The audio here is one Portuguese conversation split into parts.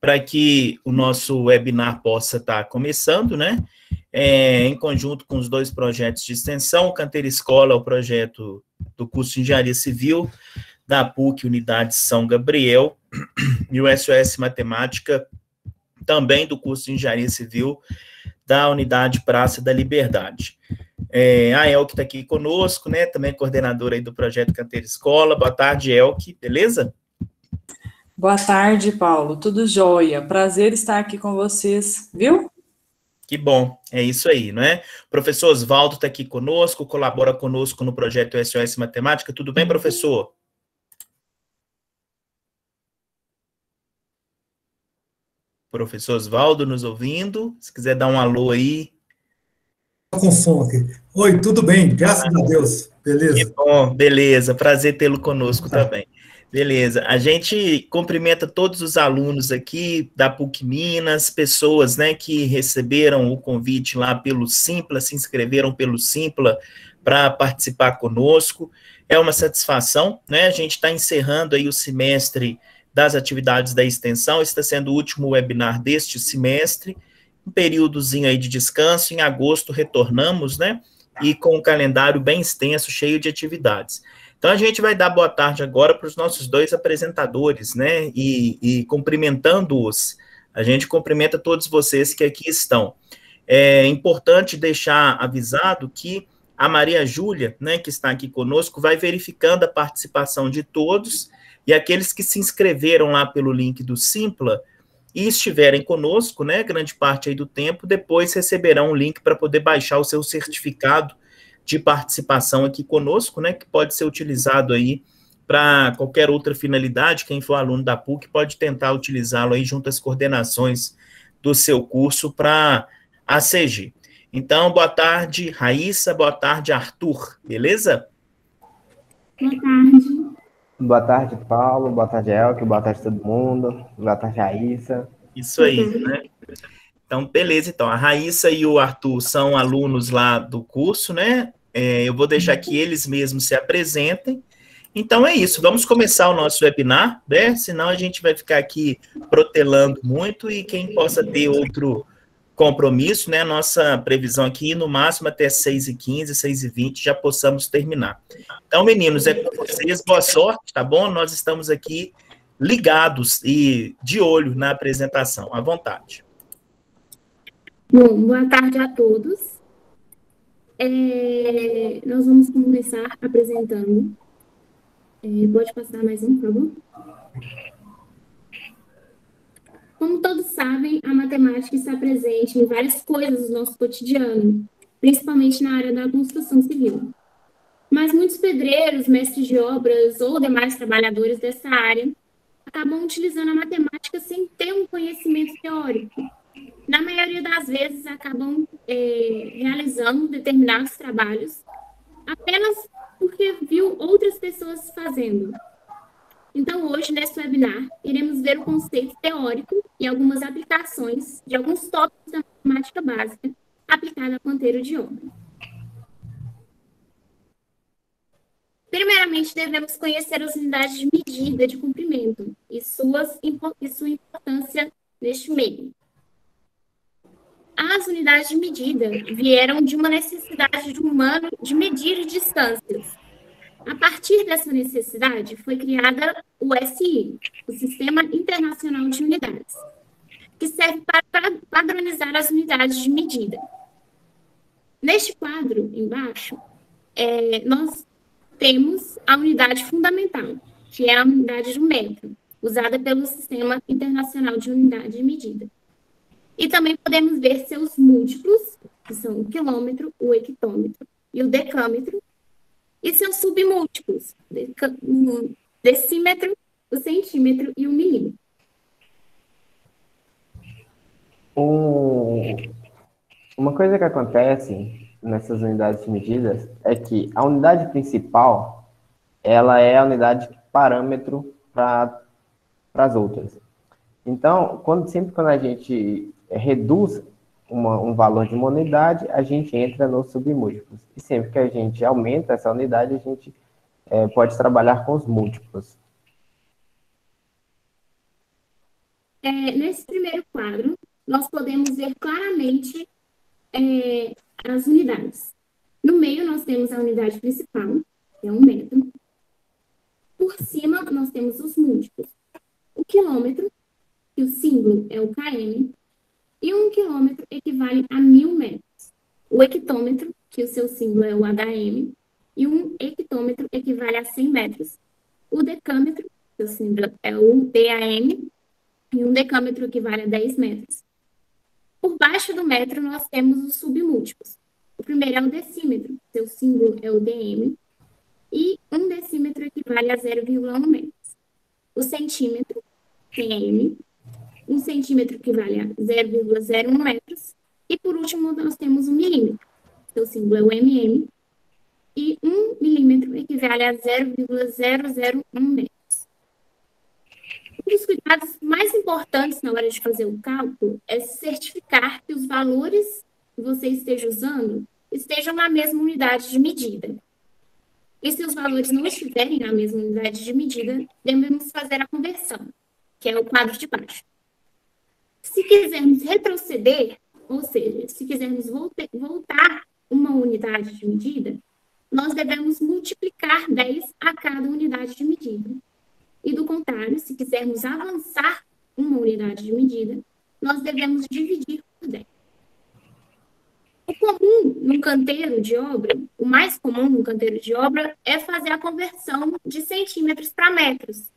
para que o nosso webinar possa estar começando, né? Em conjunto com os dois projetos de extensão, o Canteira Escola, o projeto do curso de Engenharia Civil, da PUC Unidade São Gabriel, e o SOS Matemática, também do curso de Engenharia Civil, da Unidade Praça da Liberdade. A Elke está aqui conosco, né? Também coordenadora aí do projeto Canteira Escola. Boa tarde, Elke, beleza? Boa tarde, Paulo. Tudo jóia. Prazer estar aqui com vocês, viu? Que bom, é isso aí, não é? O professor Oswaldo está aqui conosco, colabora conosco no projeto SOS Matemática. Tudo bem, professor? Professor Oswaldo nos ouvindo? Se quiser dar um alô aí. Com som aqui. Oi, tudo bem? Graças a Deus. Beleza. Que bom, beleza. Prazer tê-lo conosco também. Beleza. A gente cumprimenta todos os alunos aqui da PUC Minas, pessoas, né, que receberam o convite lá pelo Simpla, se inscreveram pelo Simpla para participar conosco. É uma satisfação, né? A gente está encerrando aí o semestre das atividades da extensão. Esse está sendo o último webinar deste semestre. Um períodozinho aí de descanso. Em agosto retornamos, né? E com um calendário bem extenso, cheio de atividades. Então, a gente vai dar boa tarde agora para os nossos dois apresentadores, né, e cumprimentando-os, a gente cumprimenta todos vocês que aqui estão. É importante deixar avisado que a Maria Júlia, né, que está aqui conosco, vai verificando a participação de todos, e aqueles que se inscreveram lá pelo link do Simpla, e estiverem conosco, né, grande parte aí do tempo, depois receberão um link para poder baixar o seu certificado de participação aqui conosco, né, que pode ser utilizado aí para qualquer outra finalidade. Quem for aluno da PUC pode tentar utilizá-lo aí junto às coordenações do seu curso para a CG. Então, boa tarde, Raíssa, boa tarde, Arthur, beleza? Boa tarde. Boa tarde, Paulo. Boa tarde, Elke. Boa tarde, todo mundo. Boa tarde, Raíssa. Isso aí, né? Então, beleza. Então, a Raíssa e o Arthur são alunos lá do curso, né? Eu vou deixar que eles mesmos se apresentem. Então, é isso. Vamos começar o nosso webinar, né? Senão a gente vai ficar aqui protelando muito e quem possa ter outro compromisso, né? Nossa previsão aqui, no máximo até 6h15, 6h20, já possamos terminar. Então, meninos, é com vocês. Boa sorte, tá bom? Nós estamos aqui ligados e de olho na apresentação. À vontade. Bom, boa tarde a todos. Nós vamos começar apresentando. Pode passar mais um, por favor? Como todos sabem, a matemática está presente em várias coisas do nosso cotidiano, principalmente na área da construção civil. Mas muitos pedreiros, mestres de obras ou demais trabalhadores dessa área acabam utilizando a matemática sem ter um conhecimento teórico. Na maioria das vezes, acabam realizando determinados trabalhos apenas porque viu outras pessoas fazendo. Então, hoje, nesse webinar, iremos ver o conceito teórico e algumas aplicações de alguns tópicos da matemática básica aplicada a canteiro de obra. Primeiramente, devemos conhecer as unidades de medida de comprimento e sua importância neste meio. As unidades de medida vieram de uma necessidade do humano de medir distâncias. A partir dessa necessidade, foi criada o SI, o Sistema Internacional de Unidades, que serve para padronizar as unidades de medida. Neste quadro, embaixo, nós temos a unidade fundamental, que é a unidade do metro, usada pelo Sistema Internacional de Unidade de Medida. E também podemos ver seus múltiplos, que são o quilômetro, o hectômetro e o decâmetro, e seus submúltiplos, o decímetro, o centímetro e o milímetro. Uma coisa que acontece nessas unidades de medidas é que a unidade principal, ela é a unidade parâmetro para as outras. Então, sempre quando a gente reduz um valor de uma unidade, a gente entra nos submúltiplos. E sempre que a gente aumenta essa unidade, a gente pode trabalhar com os múltiplos. Nesse primeiro quadro, nós podemos ver claramente as unidades. No meio, nós temos a unidade principal, que é 1 metro. Por cima, nós temos os múltiplos. O quilômetro, que o símbolo é o km, e 1 quilômetro equivale a 1000 metros. O hectômetro, que o seu símbolo é o HM, e 1 hectômetro equivale a 100 metros. O decâmetro, que o símbolo é o DAM, e 1 decâmetro equivale a 10 metros. Por baixo do metro, nós temos os submúltiplos. O primeiro é o decímetro, seu símbolo é o DM, e 1 decímetro equivale a 0,1 metros. O centímetro, CM, 1 centímetro equivale a 0,01 metros. E, por último, nós temos o milímetro, seu símbolo é o MM, e 1 milímetro equivale a 0,001 metros. Um dos cuidados mais importantes na hora de fazer o cálculo é certificar que os valores que você esteja usando estejam na mesma unidade de medida. E se os valores não estiverem na mesma unidade de medida, devemos fazer a conversão, que é o quadro de baixo. Se quisermos retroceder, ou seja, se quisermos voltar uma unidade de medida, nós devemos multiplicar 10 a cada unidade de medida. E do contrário, se quisermos avançar uma unidade de medida, nós devemos dividir por 10. O comum num canteiro de obra, o mais comum num canteiro de obra é fazer a conversão de centímetros para metros.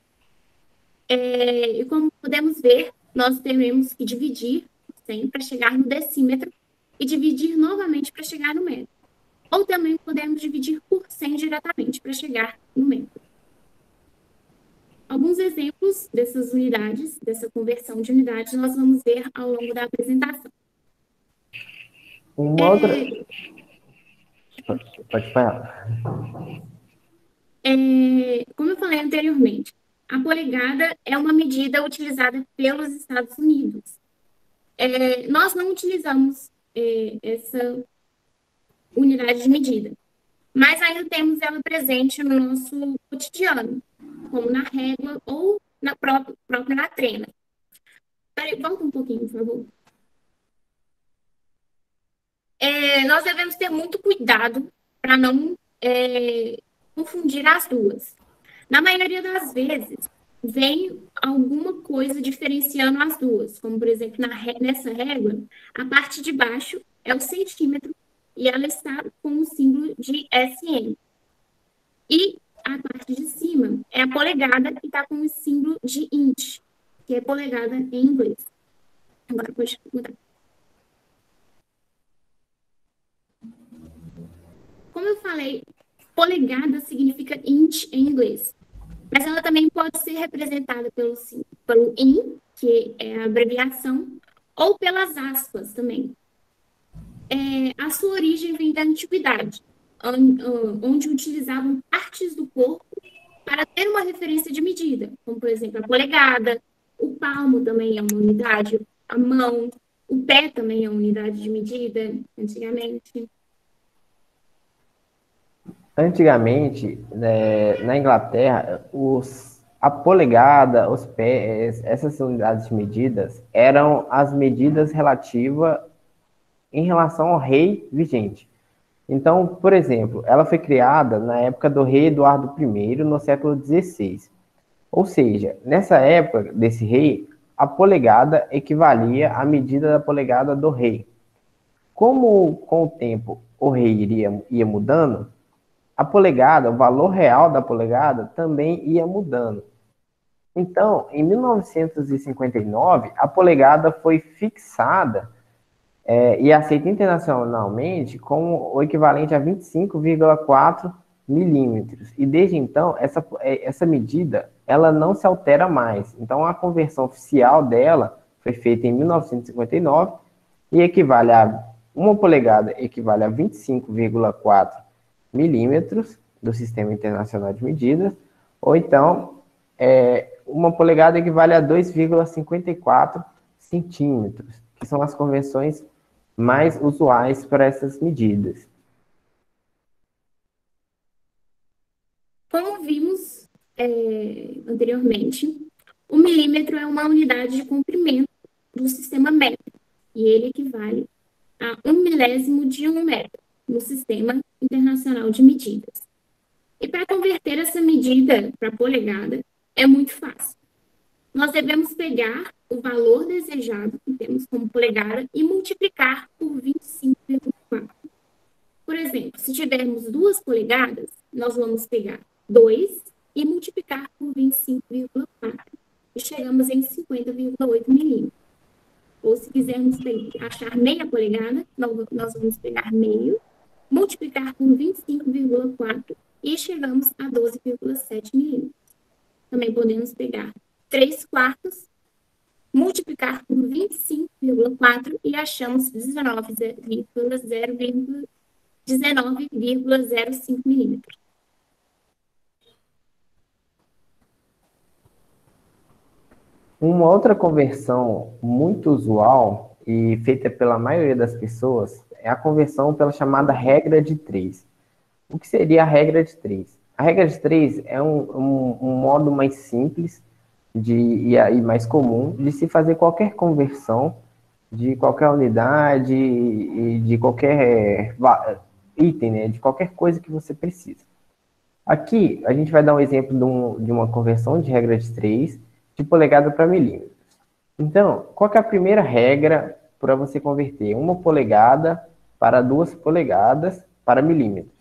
E como podemos ver, nós teremos que dividir por 100 para chegar no decímetro e dividir novamente para chegar no metro. Ou também podemos dividir por 100 diretamente para chegar no metro. Alguns exemplos dessas unidades, dessa conversão de unidades, nós vamos ver ao longo da apresentação. Uma outra... Pode falar. Como eu falei anteriormente, a polegada é uma medida utilizada pelos Estados Unidos. Nós não utilizamos essa unidade de medida, mas ainda temos ela presente no nosso cotidiano, como na régua ou própria na trena. Volta um pouquinho, por favor. Nós devemos ter muito cuidado para não confundir as duas. Na maioria das vezes, vem alguma coisa diferenciando as duas, como, por exemplo, nessa régua, a parte de baixo é o centímetro e ela está com o símbolo de SM. E a parte de cima é a polegada que está com o símbolo de inch, que é polegada em inglês. Agora pode mudar. Como eu falei, polegada significa inch em inglês, mas ela também pode ser representada pelo in, que é a abreviação, ou pelas aspas também. A sua origem vem da antiguidade, onde utilizavam partes do corpo para ter uma referência de medida, como, por exemplo, a polegada, o palmo também é uma unidade, a mão, o pé também é uma unidade de medida, antigamente. Antigamente, na Inglaterra, a polegada, os pés, essas unidades de medidas eram as medidas relativas em relação ao rei vigente. Então, por exemplo, ela foi criada na época do rei Eduardo I, no século XVI. Ou seja, nessa época desse rei, a polegada equivalia à medida da polegada do rei. Como com o tempo o rei ia mudando, a polegada, o valor real da polegada também ia mudando. Então, em 1959, a polegada foi fixada e aceita internacionalmente como o equivalente a 25,4 milímetros. E desde então, essa medida ela não se altera mais. Então, a conversão oficial dela foi feita em 1959 e equivale a uma polegada equivale a 25,4 milímetros do Sistema Internacional de Medidas, ou então uma polegada equivale a 2,54 centímetros, que são as conversões mais usuais para essas medidas. Como vimos anteriormente, O milímetro é uma unidade de comprimento do sistema métrico, e ele equivale a 1/1000 de 1 metro no Sistema Internacional de Medidas. E para converter essa medida para polegada, é muito fácil. Nós devemos pegar o valor desejado, que temos como polegada, e multiplicar por 25,4. Por exemplo, se tivermos 2 polegadas, nós vamos pegar 2 e multiplicar por 25,4. E chegamos em 50,8 milímetros. Ou se quisermos achar meia polegada, nós vamos pegar meio, multiplicar por 25,4 e chegamos a 12,7 milímetros. Também podemos pegar 3/4, multiplicar por 25,4 e achamos 19,05 milímetros. Uma outra conversão muito usual e feita pela maioria das pessoas é a conversão pela chamada regra de 3. O que seria a regra de 3? A regra de 3 é um modo mais simples e mais comum de se fazer qualquer conversão de qualquer unidade e de qualquer item, né, de qualquer coisa que você precisa. Aqui, a gente vai dar um exemplo de uma conversão de regra de 3 de polegada para milímetros. Então, qual que é a primeira regra para você converter 1 polegada para 2 polegadas para milímetros?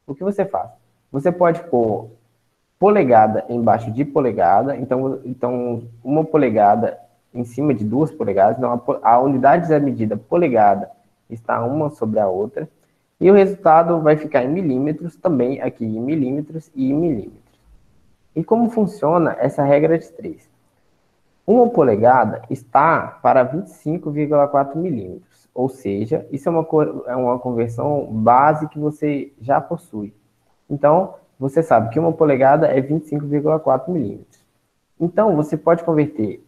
O que você faz? Você pode pôr polegada embaixo de polegada, então 1 polegada em cima de 2 polegadas, então a unidade da medida polegada está uma sobre a outra, e o resultado vai ficar em milímetros, também aqui em milímetros e em milímetros. E como funciona essa regra de 3? 1 polegada está para 25,4 milímetros, ou seja, isso é uma conversão base que você já possui. Então, você sabe que 1 polegada é 25,4 milímetros. Então, você pode converter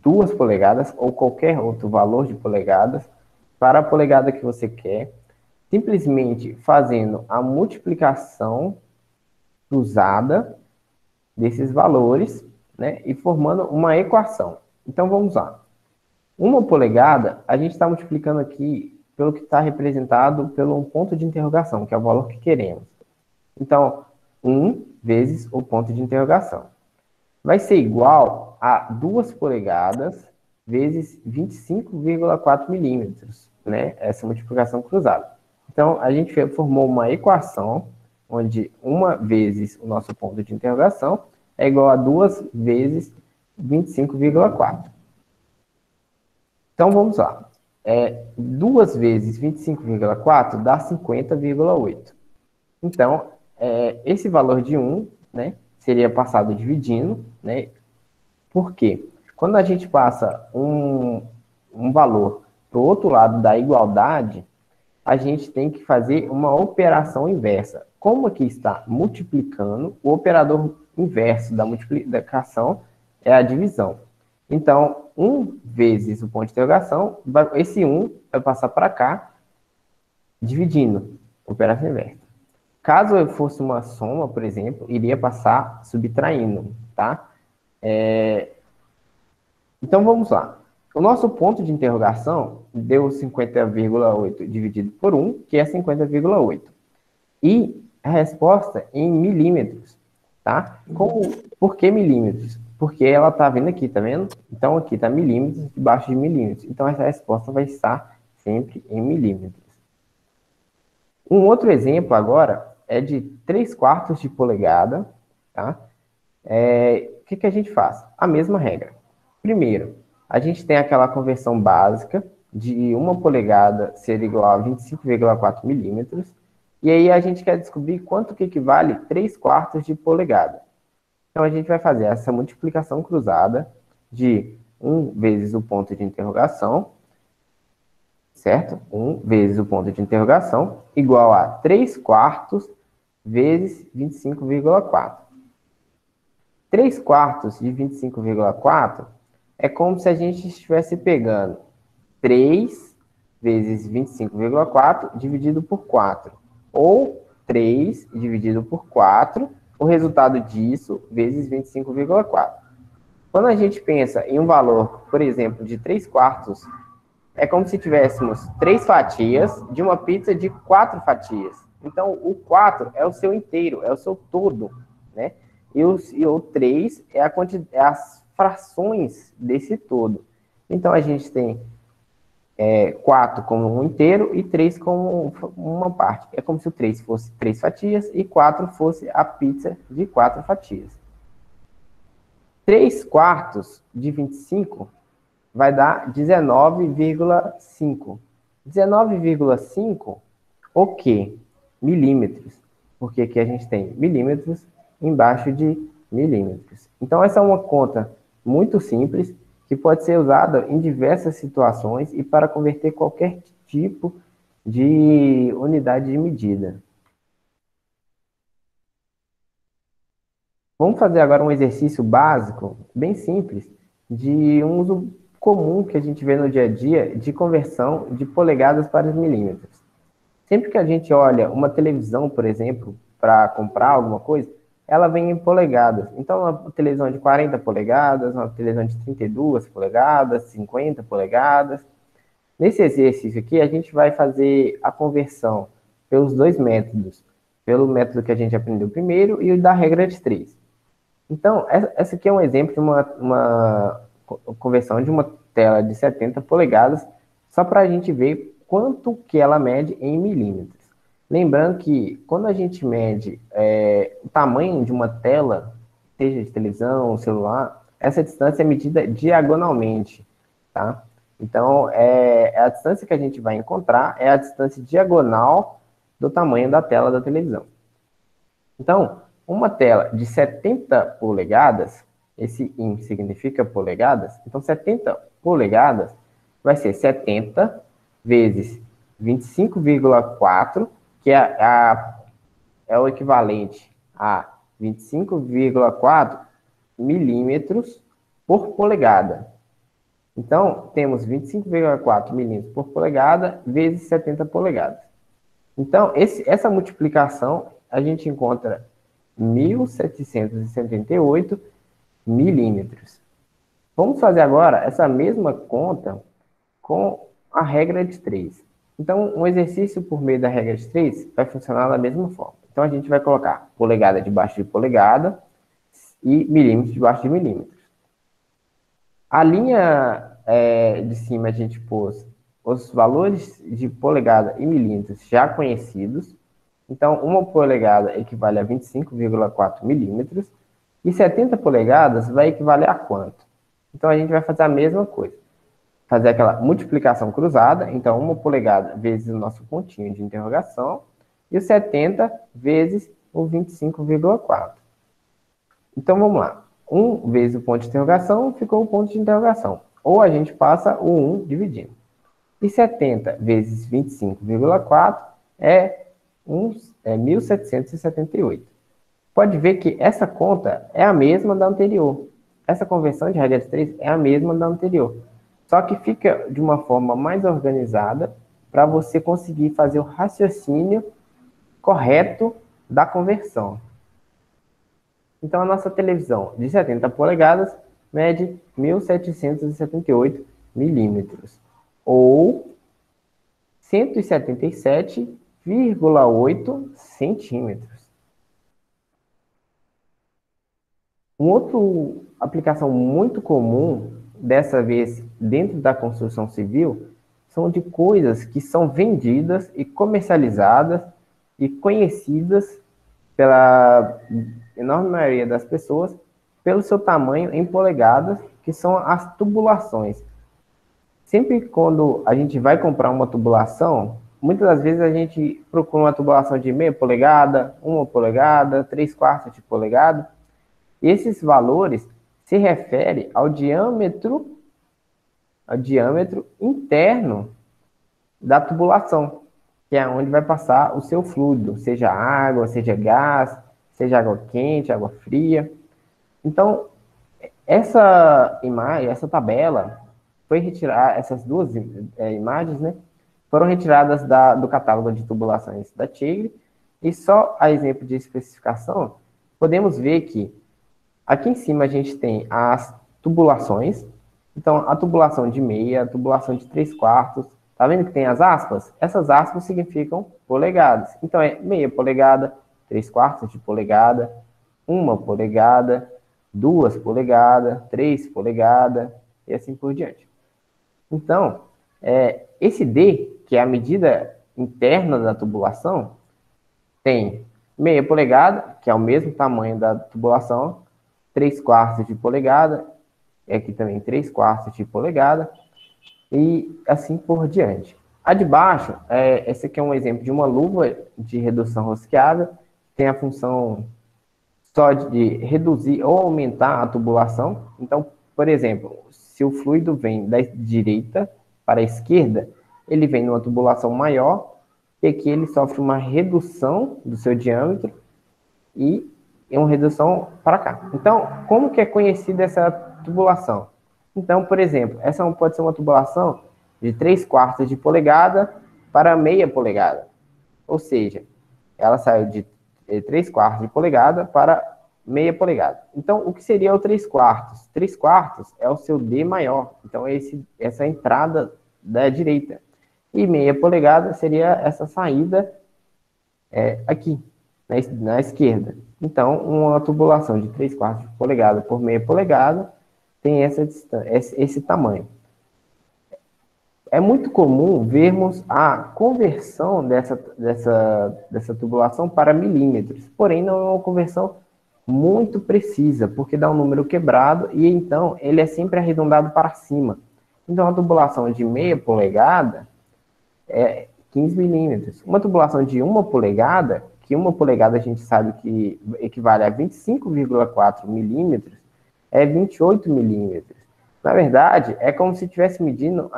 2 polegadas ou qualquer outro valor de polegadas para a polegada que você quer, simplesmente fazendo a multiplicação cruzada desses valores, né, e formando uma equação. Então, vamos lá. 1 polegada, a gente está multiplicando aqui pelo que está representado pelo um ponto de interrogação, que é o valor que queremos. Então, 1 vezes o ponto de interrogação. Vai ser igual a 2 polegadas vezes 25,4 milímetros, né? Essa multiplicação cruzada. Então, a gente formou uma equação onde 1 vezes o nosso ponto de interrogação é igual a 2 vezes 25,4. Então, vamos lá. 2 vezes 25,4 dá 50,8. Então, esse valor de 1, né, seria passado dividindo, né? Por quê? Quando a gente passa um valor para o outro lado da igualdade, a gente tem que fazer uma operação inversa. Como aqui está multiplicando, o operador inverso da multiplicação é a divisão. Então, 1 vezes o ponto de interrogação, esse 1 vai passar para cá, dividindo, operação inversa. Caso eu fosse uma soma, por exemplo, iria passar subtraindo, tá? Então, vamos lá. O nosso ponto de interrogação deu 50,8 dividido por 1, que é 50,8. E a resposta em milímetros, tá? Por que milímetros? Porque ela está vindo aqui, tá vendo? Então, aqui está milímetros, debaixo de milímetros. Então, essa resposta vai estar sempre em milímetros. Um outro exemplo agora é de 3/4 de polegada, tá? O que a gente faz? A mesma regra. Primeiro, a gente tem aquela conversão básica de 1 polegada ser igual a 25,4 milímetros, e aí a gente quer descobrir quanto que equivale 3/4 de polegada. Então, a gente vai fazer essa multiplicação cruzada de 1 vezes o ponto de interrogação, certo? 1 vezes o ponto de interrogação, igual a 3/4 vezes 25,4. 3/4 de 25,4 é como se a gente estivesse pegando 3 vezes 25,4 dividido por 4. Ou 3 dividido por 4, o resultado disso, vezes 25,4. Quando a gente pensa em um valor, por exemplo, de 3/4, é como se tivéssemos 3 fatias de uma pizza de 4 fatias. Então, o 4 é o seu inteiro, é o seu todo, né? E o 3 é as frações desse todo. Então, a gente tem 4 como um inteiro e 3 como uma parte. É como se o 3 fosse 3 fatias e 4 fosse a pizza de 4 fatias. 3/4 de 25 vai dar 19,5. 19,5, o quê? Milímetros. Porque aqui a gente tem milímetros embaixo de milímetros. Então, essa é uma conta muito simples, que pode ser usada em diversas situações e para converter qualquer tipo de unidade de medida. Vamos fazer agora um exercício básico, bem simples, de um uso comum que a gente vê no dia a dia de conversão de polegadas para os milímetros. Sempre que a gente olha uma televisão, por exemplo, para comprar alguma coisa, ela vem em polegadas. Então, uma televisão de 40 polegadas, uma televisão de 32 polegadas, 50 polegadas. Nesse exercício aqui, a gente vai fazer a conversão pelos dois métodos. Pelo método que a gente aprendeu primeiro e o da regra de 3. Então, essa aqui é um exemplo de uma conversão de uma tela de 70 polegadas, só para a gente ver quanto que ela mede em milímetros. Lembrando que quando a gente mede o tamanho de uma tela, seja de televisão ou celular, essa distância é medida diagonalmente, tá? Então, a distância que a gente vai encontrar é a distância diagonal do tamanho da tela da televisão. Então, uma tela de 70 polegadas, esse in significa polegadas, então 70 polegadas vai ser 70 vezes 25,4, que é o equivalente a 25,4 milímetros por polegada. Então, temos 25,4 milímetros por polegada vezes 70 polegadas. Então, essa multiplicação, a gente encontra 1.778 milímetros. Vamos fazer agora essa mesma conta com a regra de 3. Então, um exercício por meio da regra de 3 vai funcionar da mesma forma. Então, a gente vai colocar polegada debaixo de polegada e milímetros debaixo de milímetros. A linha de cima a gente pôs os valores de polegada e milímetros já conhecidos. Então, uma polegada equivale a 25,4 milímetros e 70 polegadas vai equivaler a quanto? Então, a gente vai fazer a mesma coisa. Fazer aquela multiplicação cruzada. Então, uma polegada vezes o nosso pontinho de interrogação e o 70 vezes o 25,4. Então, vamos lá. 1 vezes o ponto de interrogação ficou o ponto de interrogação. Ou a gente passa o 1 dividindo. E 70 vezes 25,4 é 1.778. Pode ver que essa conta é a mesma da anterior. Essa conversão de regra de 3 é a mesma da anterior. Só que fica de uma forma mais organizada para você conseguir fazer o raciocínio correto da conversão. Então, a nossa televisão de 70 polegadas mede 1.778 milímetros, ou 177,8 centímetros. Uma outra aplicação muito comum, dessa vez dentro da construção civil, são de coisas que são vendidas e comercializadas e conhecidas pela enorme maioria das pessoas pelo seu tamanho em polegadas, que são as tubulações. Sempre quando a gente vai comprar uma tubulação, muitas das vezes a gente procura uma tubulação de meia polegada, 1 polegada, 3/4 de polegada. E esses valores se referem ao diâmetro interno da tubulação, que é onde vai passar o seu fluido, seja água, seja gás, seja água quente, água fria. Então, essa imagem, essa tabela, foi retirada, essas duas imagens, né, foram retiradas do catálogo de tubulações da Tigre, e só a exemplo de especificação, podemos ver que aqui em cima a gente tem as tubulações. Então, a tubulação de meia, a tubulação de 3/4. Tá vendo que tem as aspas? Essas aspas significam polegadas. Então, é meia polegada, 3/4 de polegada, 1 polegada, 2 polegadas, 3 polegadas, e assim por diante. Então, esse D, que é a medida interna da tubulação, tem meia polegada, que é o mesmo tamanho da tubulação, 3/4 de polegada, e aqui também 3/4 de polegada, e assim por diante. A de baixo, esse aqui é um exemplo de uma luva de redução rosqueável, tem a função só de reduzir ou aumentar a tubulação. Então, por exemplo, se o fluido vem da direita para a esquerda, ele vem numa tubulação maior, e aqui ele sofre uma redução do seu diâmetro e uma redução para cá. Então, como que é conhecida essa tubulação? Então, por exemplo, essa pode ser uma tubulação de 3/4 de polegada para meia polegada. Ou seja, ela saiu de 3/4 de polegada para meia polegada. Então, o que seria o 3/4? 3/4 é o seu D maior. Então, essa entrada da direita. E meia polegada seria essa saída aqui, na esquerda. Então, uma tubulação de 3/4 de polegada por meia polegada tem esse tamanho. É muito comum vermos a conversão dessa tubulação para milímetros, porém não é uma conversão muito precisa, porque dá um número quebrado e então ele é sempre arredondado para cima. Então a tubulação de meia polegada é 15 milímetros. Uma tubulação de 1 polegada, que 1 polegada a gente sabe que equivale a 25,4 milímetros, é 28 milímetros. Na verdade, é como se estivesse medindo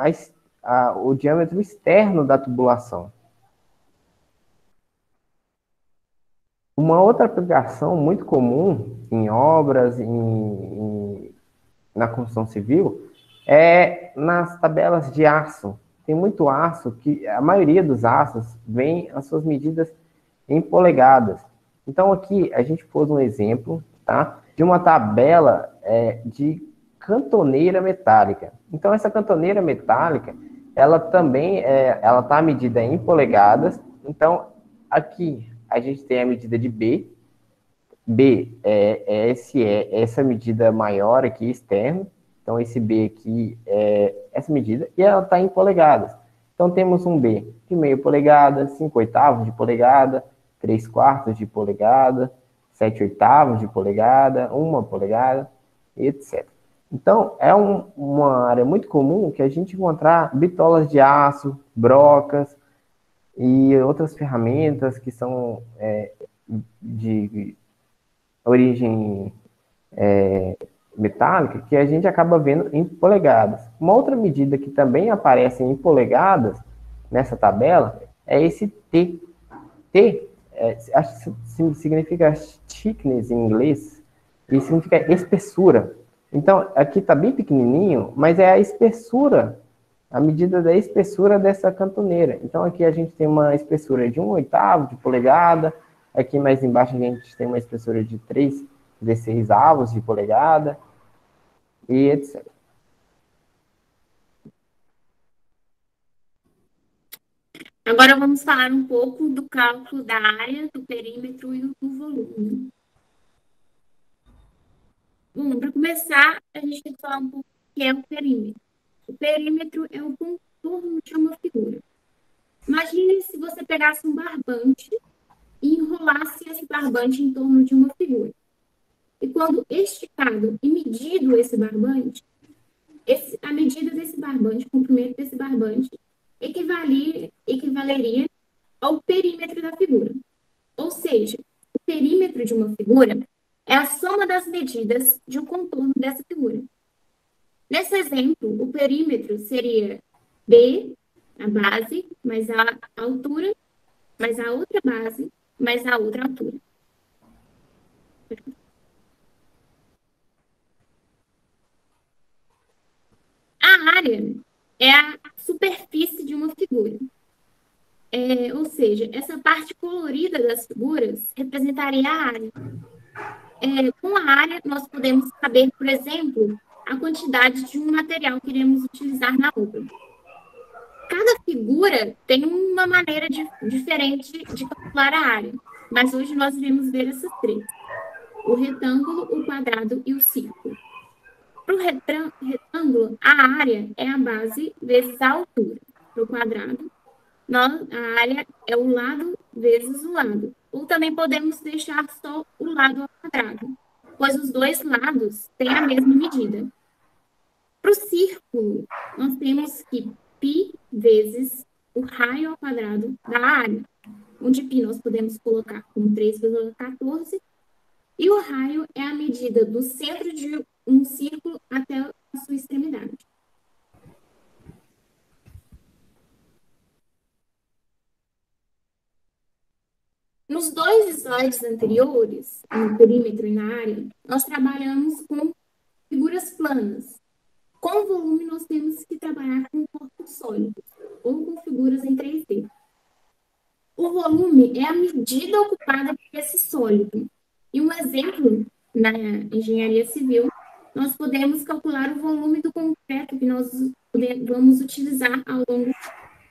o diâmetro externo da tubulação. Uma outra aplicação muito comum em obras, na construção civil, é nas tabelas de aço. Tem muito aço, que a maioria dos aços vem as suas medidas em polegadas. Então, aqui a gente pôs um exemplo, tá, de uma tabela de cantoneira metálica. Então, essa cantoneira metálica, ela também ela está medida em polegadas. Então, aqui a gente tem a medida de B. B é essa medida maior aqui, externa. Então, esse B aqui é essa medida, e ela está em polegadas. Então, temos um B de meia polegada, 5/8 de polegada, 3/4 de polegada, 7/8 de polegada, 1 polegada, etc. Então, é uma área muito comum que a gente encontrar bitolas de aço, brocas e outras ferramentas que são de origem metálica, que a gente acaba vendo em polegadas. Uma outra medida que também aparece em polegadas nessa tabela é esse T. T acho que significa thickness em inglês, e significa espessura. Então, aqui está bem pequenininho, mas é a espessura, a medida da espessura dessa cantoneira. Então, aqui a gente tem uma espessura de 1/8 de polegada, aqui mais embaixo a gente tem uma espessura de 3/16 de polegada, e etc. Agora vamos falar um pouco do cálculo da área, do perímetro e do volume. Bom, para começar, a gente tem que falar um pouco o que é o perímetro. O perímetro é o contorno de uma figura. Imagine se você pegasse um barbante e enrolasse esse barbante em torno de uma figura. E quando esticado e medido esse barbante, a medida desse barbante, o comprimento desse barbante, equivaleria ao perímetro da figura. Ou seja, o perímetro de uma figura é a soma das medidas de um contorno dessa figura. Nesse exemplo, o perímetro seria B, a base, mais a altura, mais a outra base, mais a outra altura. A área é a superfície de uma figura. Ou seja, essa parte colorida das figuras representaria a área. Com a área, nós podemos saber, por exemplo, a quantidade de um material que iremos utilizar na obra. Cada figura tem uma maneira diferente de calcular a área, mas hoje nós iremos ver essas três: o retângulo, o quadrado e o círculo. Para o retângulo, a área é a base vezes a altura. Para o quadrado, a área é o lado vezes o lado. Ou também podemos deixar só o lado ao quadrado, pois os dois lados têm a mesma medida. Para o círculo, nós temos que π vezes o raio ao quadrado da área, onde π nós podemos colocar como 3,14, e o raio é a medida do centro de um círculo até a sua extremidade. Nos dois slides anteriores, no perímetro e na área, nós trabalhamos com figuras planas. Com volume, nós temos que trabalhar com corpos sólidos ou com figuras em 3D. O volume é a medida ocupada por esse sólido. E um exemplo, na engenharia civil, nós podemos calcular o volume do concreto que nós vamos utilizar ao longo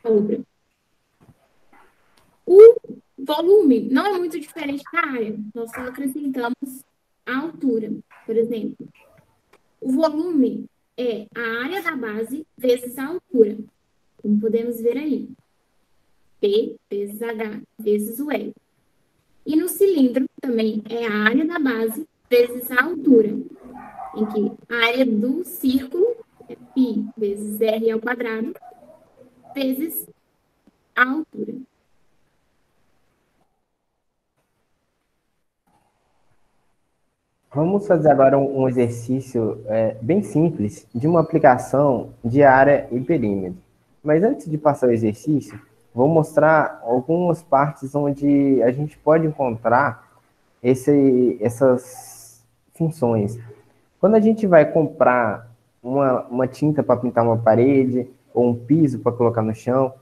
da obra. O volume não é muito diferente da área. Nós só acrescentamos a altura, por exemplo. O volume é a área da base vezes a altura, como podemos ver aí. P vezes H vezes o L. E no cilindro também é a área da base vezes a altura, em que a área do círculo é π vezes R ao quadrado vezes a altura. Vamos fazer agora um exercício bem simples de uma aplicação de área e perímetro. Mas antes de passar o exercício, vou mostrar algumas partes onde a gente pode encontrar essas funções. Quando a gente vai comprar uma tinta para pintar uma parede ou um piso para colocar no chão,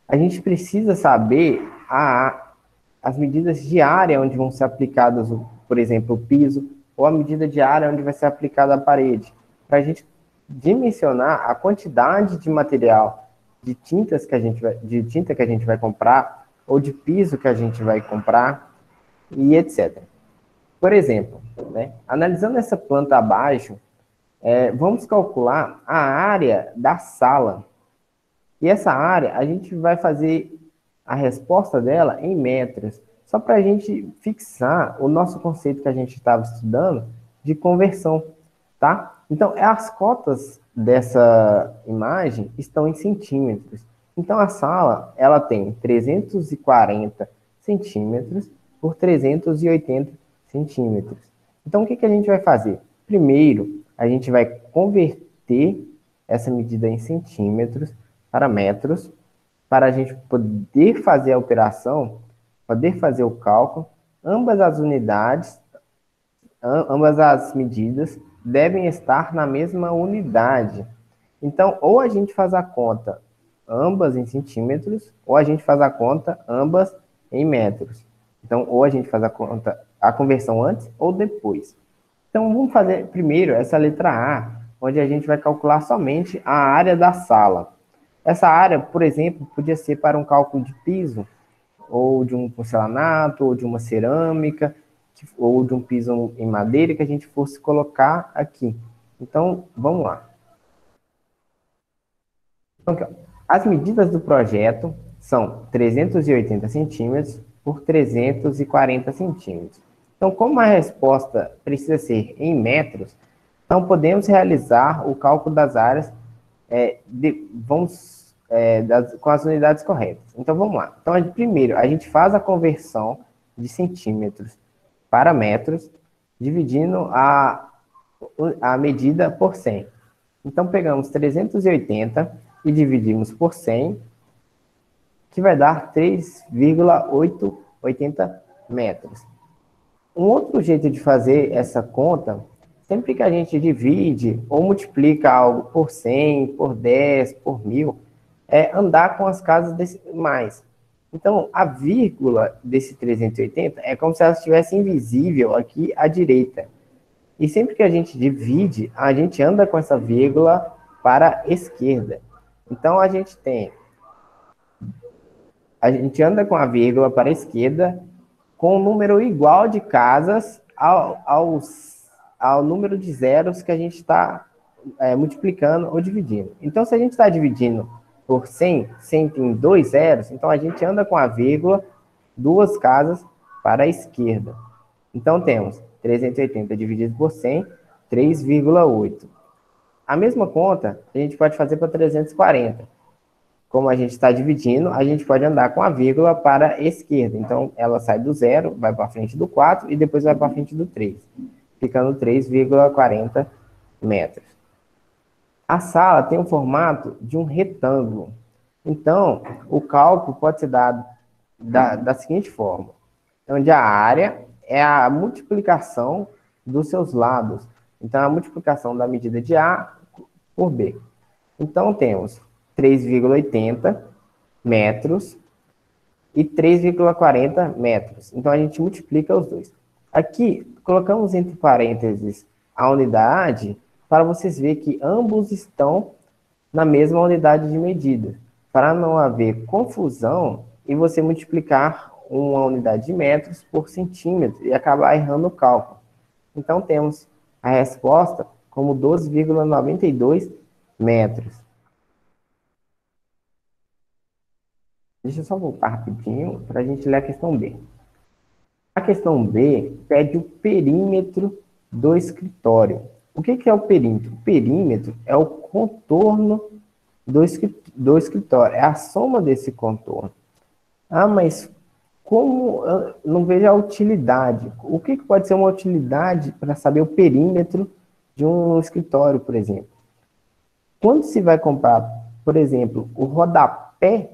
a gente precisa saber as medidas de área onde vão ser aplicadas, por exemplo, o piso, ou a medida de área onde vai ser aplicada a parede, para a gente dimensionar a quantidade de material, de tinta que a gente vai comprar, ou de piso que a gente vai comprar, e etc. Por exemplo, analisando essa planta abaixo, vamos calcular a área da sala. E essa área, a gente vai fazer a resposta dela em metros, só para a gente fixar o nosso conceito que a gente estava estudando de conversão, tá? Então, as cotas dessa imagem estão em centímetros. Então, a sala, ela tem 340 centímetros por 380 centímetros. Então, o que a gente vai fazer? Primeiro, a gente vai converter essa medida em centímetros para metros, para a gente poder fazer a operação, poder fazer o cálculo. Ambas as unidades, ambas as medidas devem estar na mesma unidade. Então, ou a gente faz a conta ambas em centímetros, ou a gente faz a conta ambas em metros. Então, ou a gente faz a conversão antes ou depois. Então, vamos fazer primeiro essa letra A, onde a gente vai calcular somente a área da sala. Essa área, por exemplo, podia ser para um cálculo de piso, ou de um porcelanato, ou de uma cerâmica, ou de um piso em madeira que a gente fosse colocar aqui. Então, vamos lá. Então, as medidas do projeto são 380 centímetros por 340 centímetros. Então, como a resposta precisa ser em metros, então podemos realizar o cálculo das áreas com as unidades corretas. Então, vamos lá. Então, primeiro, a gente faz a conversão de centímetros para metros, dividindo a medida por 100. Então, pegamos 380 e dividimos por 100, que vai dar 3,880 metros. Um outro jeito de fazer essa conta, sempre que a gente divide ou multiplica algo por 100, por 10, por 1000, é andar com as casas decimais. Então, a vírgula desse 380 é como se ela estivesse invisível aqui à direita. E sempre que a gente divide, a gente anda com essa vírgula para a esquerda. Então, a gente anda com a vírgula para a esquerda com um número igual de casas ao número de zeros que a gente está multiplicando ou dividindo. Então, se a gente está dividindo por 100, 100 tem 2 zeros, então a gente anda com a vírgula 2 casas para a esquerda. Então, temos 380 dividido por 100, 3,8. A mesma conta a gente pode fazer para 340. Como a gente está dividindo, a gente pode andar com a vírgula para a esquerda. Então, ela sai do 0, vai para frente do 4 e depois vai para frente do 3, ficando 3,40 metros. A sala tem o formato de um retângulo. Então, o cálculo pode ser dado da seguinte forma, onde a área é a multiplicação dos seus lados. Então, a multiplicação da medida de A por B. Então, temos 3,80 metros e 3,40 metros. Então, a gente multiplica os dois. Aqui, colocamos entre parênteses a unidade para vocês verem que ambos estão na mesma unidade de medida, para não haver confusão e você multiplicar uma unidade de metros por centímetro e acabar errando o cálculo. Então, temos a resposta como 12,92 metros. Deixa eu só voltar rapidinho para a gente ler a questão B. A questão B pede o perímetro do escritório. O que é o perímetro? O perímetro é o contorno do escritório, é a soma desse contorno. Ah, mas como eu não vejo a utilidade? O que pode ser uma utilidade para saber o perímetro de um escritório, por exemplo? Quando se vai comprar, por exemplo, o rodapé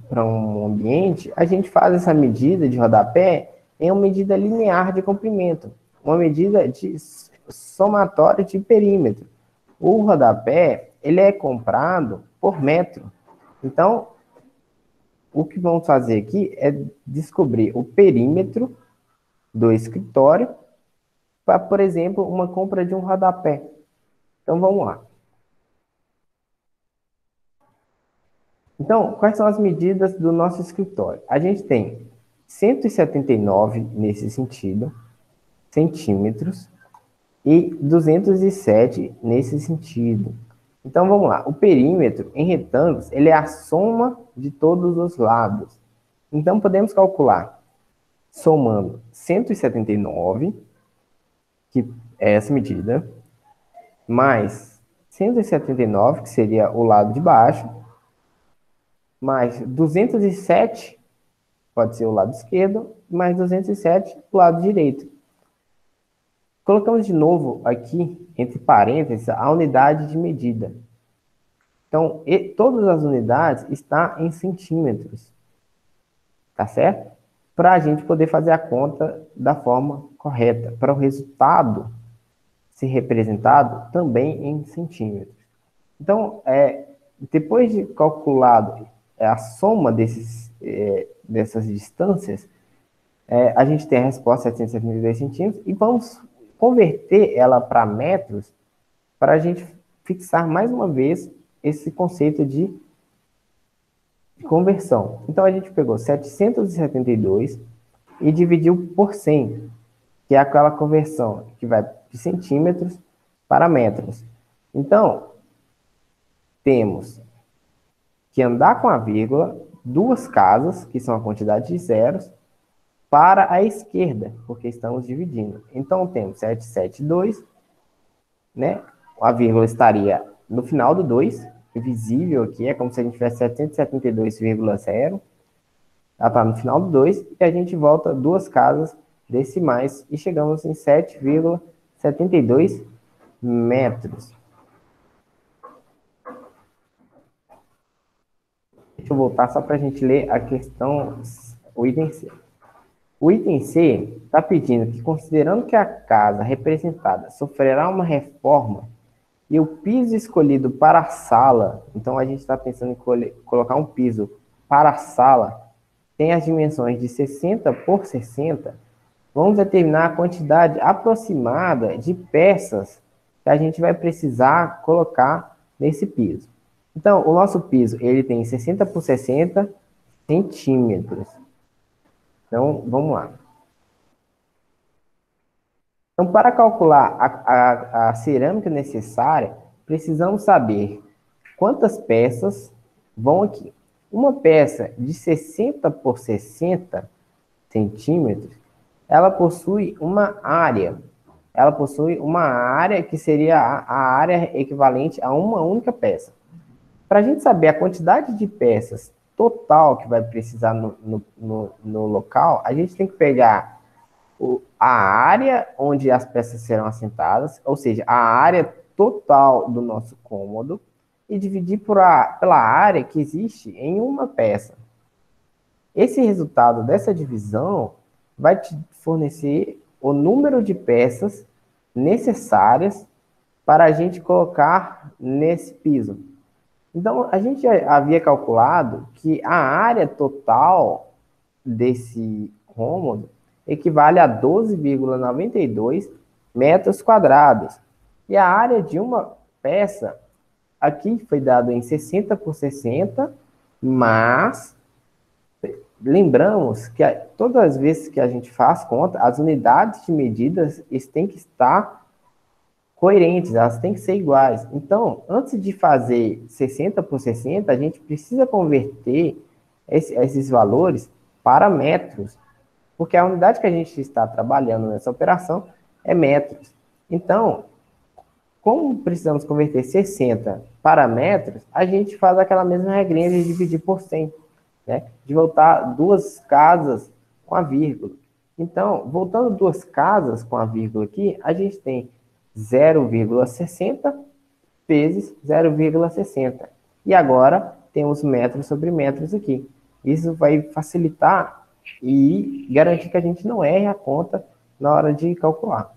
para um ambiente, a gente faz essa medida de rodapé em uma medida linear de comprimento, uma medida de somatória de perímetro. O rodapé, ele é comprado por metro. Então, o que vamos fazer aqui é descobrir o perímetro do escritório para, por exemplo, uma compra de um rodapé. Então, vamos lá. Então, quais são as medidas do nosso escritório? A gente tem 179 nesse sentido, centímetros, e 207 nesse sentido. Então, vamos lá. O perímetro, em retângulos, ele é a soma de todos os lados. Então, podemos calcular somando 179, que é essa medida, mais 179, que seria o lado de baixo, mais 207, pode ser o lado esquerdo, mais 207, o lado direito. Colocamos de novo aqui, entre parênteses, a unidade de medida. Então, todas as unidades estão em centímetros. Tá certo? Para a gente poder fazer a conta da forma correta. Para o resultado ser representado também em centímetros. Então, depois de calculado a soma dessas distâncias, a gente tem a resposta 772 centímetros e vamos converter ela para metros para a gente fixar mais uma vez esse conceito de conversão. Então, a gente pegou 772 e dividiu por 100, que é aquela conversão que vai de centímetros para metros. Então, temos que andar com a vírgula, 2 casas, que são a quantidade de zeros, para a esquerda, porque estamos dividindo. Então, temos 772, né? A vírgula estaria no final do 2, visível aqui, é como se a gente tivesse 772,0. Ela está no final do 2, e a gente volta 2 casas decimais, e chegamos em 7,72 metros. Deixa eu voltar só para a gente ler a questão, o item C. O item C está pedindo que, considerando que a casa representada sofrerá uma reforma e o piso escolhido para a sala, então a gente está pensando em colocar um piso para a sala, tem as dimensões de 60 por 60, vamos determinar a quantidade aproximada de peças que a gente vai precisar colocar nesse piso. Então, o nosso piso, ele tem 60 por 60 centímetros. Então, vamos lá. Então, para calcular a cerâmica necessária, precisamos saber quantas peças vão aqui. Uma peça de 60 por 60 centímetros, ela possui uma área. Ela possui uma área que seria a área equivalente a uma única peça. Para a gente saber a quantidade de peças total que vai precisar no local, a gente tem que pegar a área onde as peças serão assentadas, ou seja, a área total do nosso cômodo, e dividir pela área que existe em uma peça. Esse resultado dessa divisão vai te fornecer o número de peças necessárias para a gente colocar nesse piso. Então, a gente havia calculado que a área total desse cômodo equivale a 12,92 metros quadrados. E a área de uma peça, aqui foi dado em 60 por 60, mas lembramos que todas as vezes que a gente faz conta, as unidades de medidas têm que estar coerentes, elas têm que ser iguais. Então, antes de fazer 60 por 60, a gente precisa converter esses valores para metros, porque a unidade que a gente está trabalhando nessa operação é metros. Então, como precisamos converter 60 para metros, a gente faz aquela mesma regrinha de dividir por 100, né? De voltar duas casas com a vírgula. Então, voltando duas casas com a vírgula aqui, a gente tem 0,60 vezes 0,60. E agora temos metros sobre metros aqui. Isso vai facilitar e garantir que a gente não erre a conta na hora de calcular.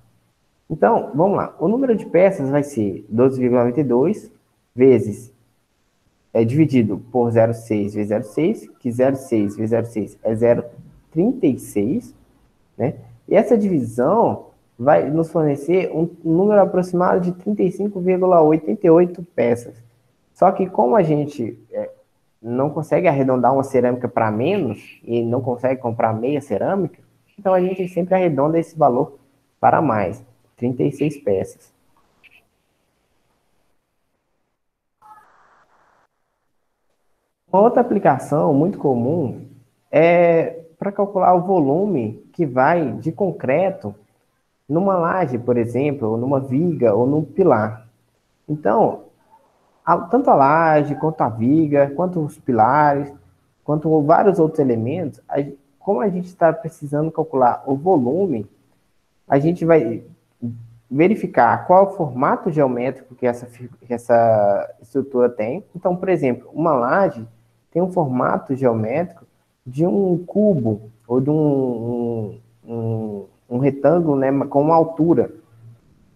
Então, vamos lá. O número de peças vai ser 12,92 vezes, dividido por 0,6 vezes 0,6, que 0,6 vezes 0,6 é 0,36, né? E essa divisão vai nos fornecer um número aproximado de 35,88 peças. Só que como a gente não consegue arredondar uma cerâmica para menos e não consegue comprar meia cerâmica, então a gente sempre arredonda esse valor para mais, 36 peças. Uma outra aplicação muito comum é para calcular o volume que vai de concreto numa laje, por exemplo, ou numa viga, ou num pilar. Então, tanto a laje, quanto a viga, quanto os pilares, quanto vários outros elementos, como a gente está precisando calcular o volume, a gente vai verificar qual é o formato geométrico que essa estrutura tem. Então, por exemplo, uma laje tem um formato geométrico de um cubo, ou de um retângulo, né, com uma altura.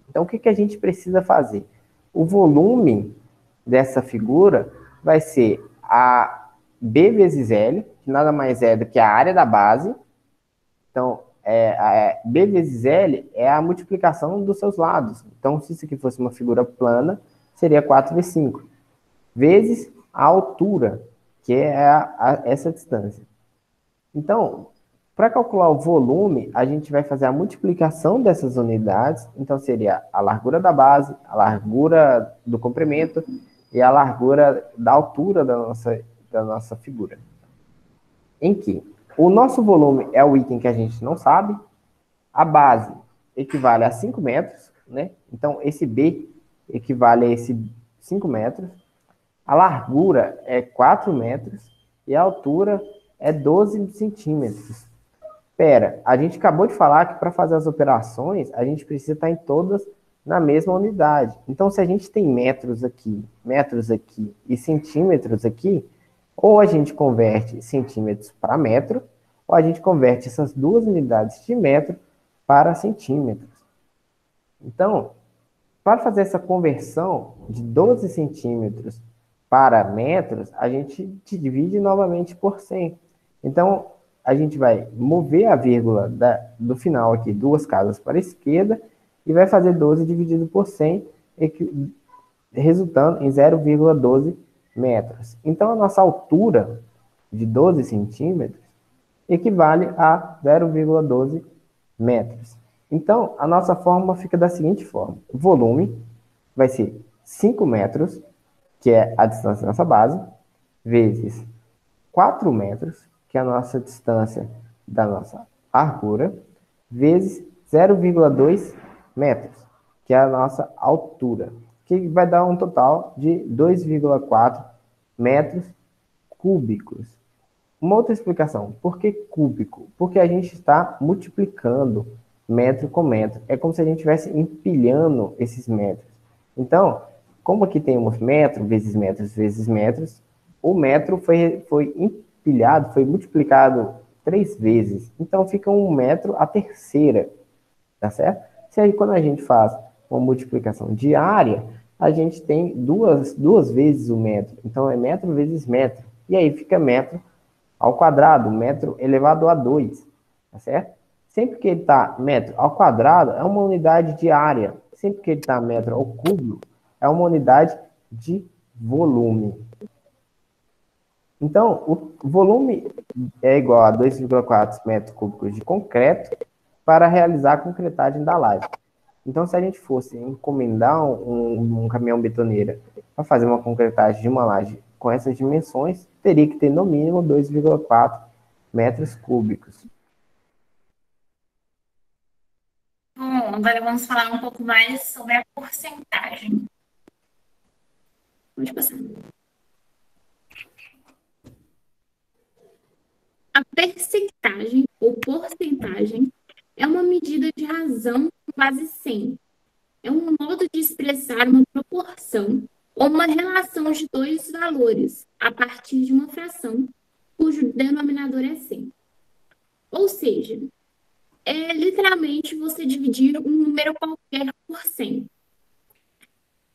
Então, o que a gente precisa fazer? O volume dessa figura vai ser a B vezes L, que nada mais é do que a área da base. Então, B vezes L é a multiplicação dos seus lados. Então, se isso aqui fosse uma figura plana, seria 4 vezes 5. Vezes a altura, que é essa distância. Então, para calcular o volume, a gente vai fazer a multiplicação dessas unidades. Então, seria a largura da base, a largura do comprimento e a largura da altura da nossa figura. Em que o nosso volume é o item que a gente não sabe, a base equivale a 5 metros, né? Então, esse B equivale a esse 5 metros, a largura é 4 metros e a altura é 12 centímetros. Espera, a gente acabou de falar que para fazer as operações, a gente precisa estar em todas na mesma unidade. Então, se a gente tem metros aqui e centímetros aqui, ou a gente converte centímetros para metro, ou a gente converte essas duas unidades de metro para centímetros. Então, para fazer essa conversão de 12 centímetros para metros, a gente divide novamente por 100. Então, a gente vai mover a vírgula do final aqui, 2 casas para a esquerda, e vai fazer 12 dividido por 100, resultando em 0,12 metros. Então, a nossa altura de 12 centímetros equivale a 0,12 metros. Então, a nossa fórmula fica da seguinte forma. O volume vai ser 5 metros, que é a distância da nossa base, vezes 4 metros, que é a nossa distância da nossa largura, vezes 0,2 metros, que é a nossa altura, que vai dar um total de 2,4 metros cúbicos. Uma outra explicação, por que cúbico? Porque a gente está multiplicando metro com metro. É como se a gente estivesse empilhando esses metros. Então, como aqui temos metro vezes metros vezes metros, o metro foi empilhado, foi multiplicado 3 vezes. Então, fica 1 metro a terceira, tá certo? Se aí, quando a gente faz uma multiplicação diária, a gente tem duas vezes o metro. Então, é metro vezes metro. E aí fica metro ao quadrado, metro elevado a 2, tá certo? Sempre que ele está metro ao quadrado, é uma unidade de área. Sempre que ele está metro ao cubo, é uma unidade de volume. Então, o volume é igual a 2,4 metros cúbicos de concreto para realizar a concretagem da laje. Então, se a gente fosse encomendar um caminhão betoneira para fazer uma concretagem de uma laje com essas dimensões, teria que ter no mínimo 2,4 metros cúbicos. Bom, agora vamos falar um pouco mais sobre a porcentagem. Pode passar. A percentagem ou porcentagem é uma medida de razão com base 100. É um modo de expressar uma proporção ou uma relação de 2 valores a partir de uma fração cujo denominador é 100. Ou seja, é literalmente você dividir um número qualquer por 100.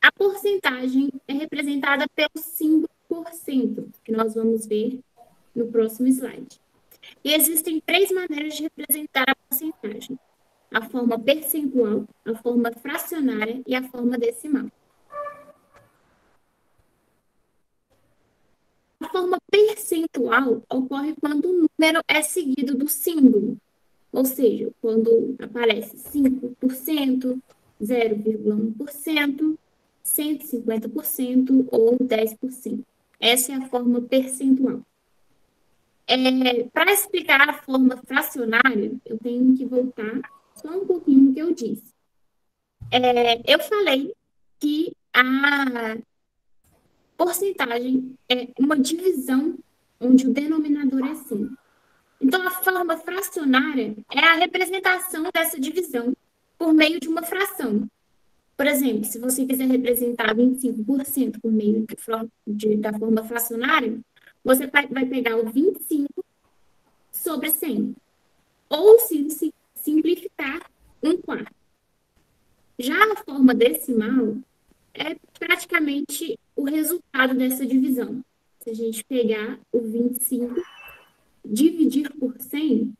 A porcentagem é representada pelo símbolo %, que nós vamos ver no próximo slide. E existem 3 maneiras de representar a porcentagem: a forma percentual, a forma fracionária e a forma decimal. A forma percentual ocorre quando o número é seguido do símbolo, ou seja, quando aparece 5%, 0,1%, 150% ou 10%. Essa é a forma percentual. Para explicar a forma fracionária, eu tenho que voltar só um pouquinho no que eu disse. Eu falei que a porcentagem é uma divisão onde o denominador é 100. Então, a forma fracionária é a representação dessa divisão por meio de uma fração. Por exemplo, se você quiser representar 25% por meio da forma fracionária, você vai pegar o 25 sobre 100. Ou, se simplificar, 1/4. Já a forma decimal é praticamente o resultado dessa divisão. Se a gente pegar o 25, dividir por 100,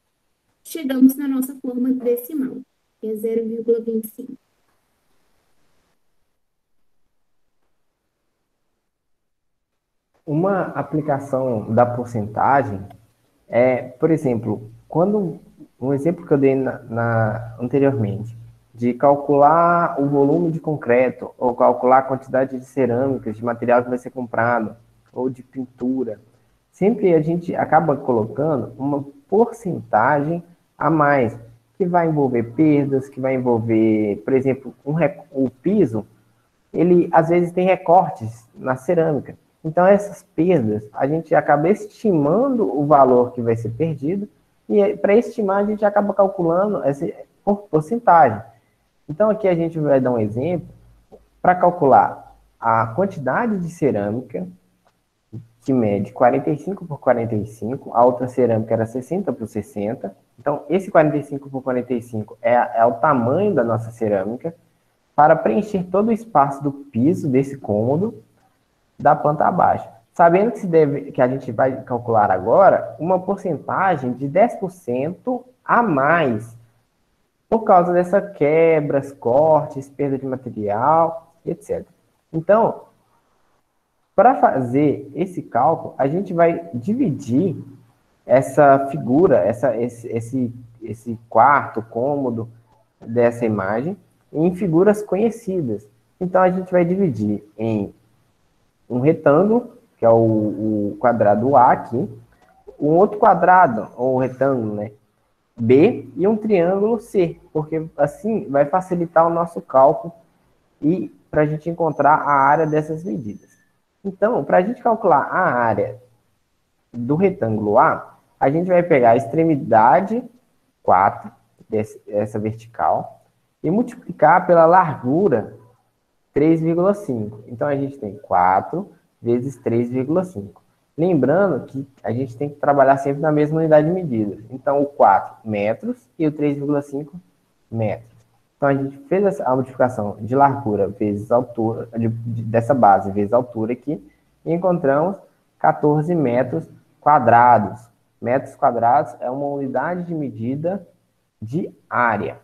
chegamos na nossa forma decimal, que é 0,25. Uma aplicação da porcentagem por exemplo, um exemplo que eu dei anteriormente, de calcular o volume de concreto, ou calcular a quantidade de cerâmicas, de material que vai ser comprado, ou de pintura, sempre a gente acaba colocando uma porcentagem a mais, que vai envolver perdas, que vai envolver, por exemplo, o piso, ele às vezes tem recortes na cerâmica. Então, essas perdas, a gente acaba estimando o valor que vai ser perdido, e para estimar, a gente acaba calculando por porcentagem. Então, aqui a gente vai dar um exemplo para calcular a quantidade de cerâmica, que mede 45 por 45, a outra cerâmica era 60 por 60. Então, esse 45 por 45 é o tamanho da nossa cerâmica, para preencher todo o espaço do piso desse cômodo, da planta abaixo. Sabendo que a gente vai calcular agora uma porcentagem de 10% a mais, por causa dessas quebras, cortes, perda de material, etc. Então, para fazer esse cálculo, a gente vai dividir essa figura, esse quarto cômodo dessa imagem, em figuras conhecidas. Então, a gente vai dividir em um retângulo, que é o quadrado A aqui, um outro quadrado, ou retângulo, né, B, e um triângulo C, porque assim vai facilitar o nosso cálculo e para a gente encontrar a área dessas medidas. Então, para a gente calcular a área do retângulo A, a gente vai pegar a extremidade 4, essa vertical, e multiplicar pela largura 3,5. Então, a gente tem 4 vezes 3,5. Lembrando que a gente tem que trabalhar sempre na mesma unidade de medida. Então, o 4 metros e o 3,5 metros. Então, a gente fez a multiplicação de largura vezes altura, dessa base vezes altura aqui, e encontramos 14 metros quadrados. Metros quadrados é uma unidade de medida de área.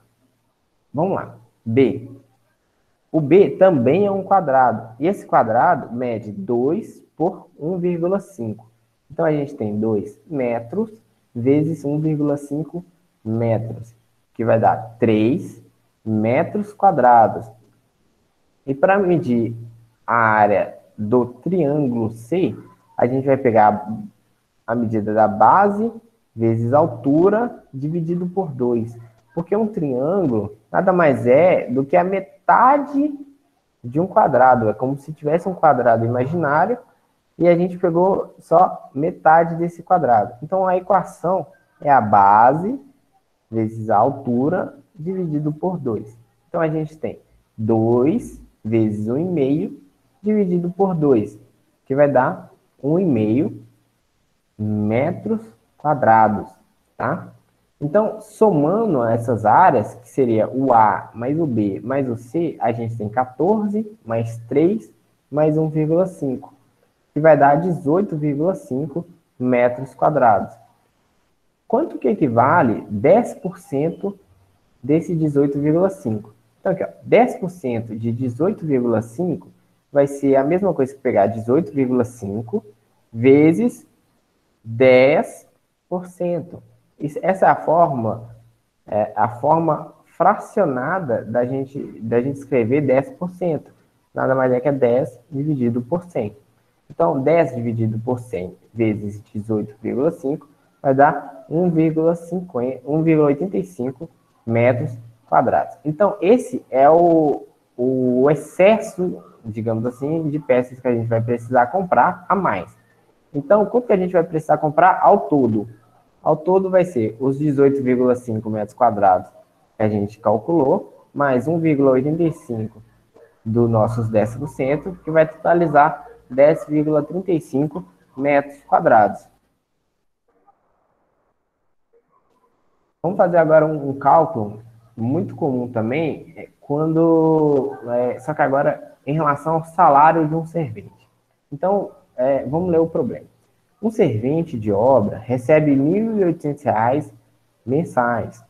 Vamos lá. B. O B também é um quadrado. E esse quadrado mede 2 por 1,5. Então, a gente tem 2 metros vezes 1,5 metros, que vai dar 3 metros quadrados. E para medir a área do triângulo C, a gente vai pegar a medida da base vezes a altura dividido por 2. Porque um triângulo nada mais é do que a metade de um quadrado. É como se tivesse um quadrado imaginário e a gente pegou só metade desse quadrado. Então, a equação é a base vezes a altura dividido por 2. Então, a gente tem 2 vezes 1,5 dividido por 2, que vai dar 1,5 metros quadrados, tá? Então, somando essas áreas, que seria o A mais o B mais o C, a gente tem 14 mais 3 mais 1,5, que vai dar 18,5 metros quadrados. Quanto que equivale 10% desse 18,5? Então, aqui, ó, 10% de 18,5 vai ser a mesma coisa que pegar 18,5 vezes 10%. Essa é a forma fracionada da gente escrever 10%. Nada mais é que 10 dividido por 100. Então, 10 dividido por 100 vezes 18,5 vai dar 1,85 metros quadrados. Então, esse é o excesso, digamos assim, de peças que a gente vai precisar comprar a mais. Então, quanto que a gente vai precisar comprar ao todo? Ao todo vai ser os 18,5 metros quadrados que a gente calculou, mais 1,85 dos nossos 10%, que vai totalizar 10,35 metros quadrados. Vamos fazer agora um cálculo muito comum também, só que agora em relação ao salário de um servente. Então, vamos ler o problema. Um servente de obra recebe R$ 1.800 mensais.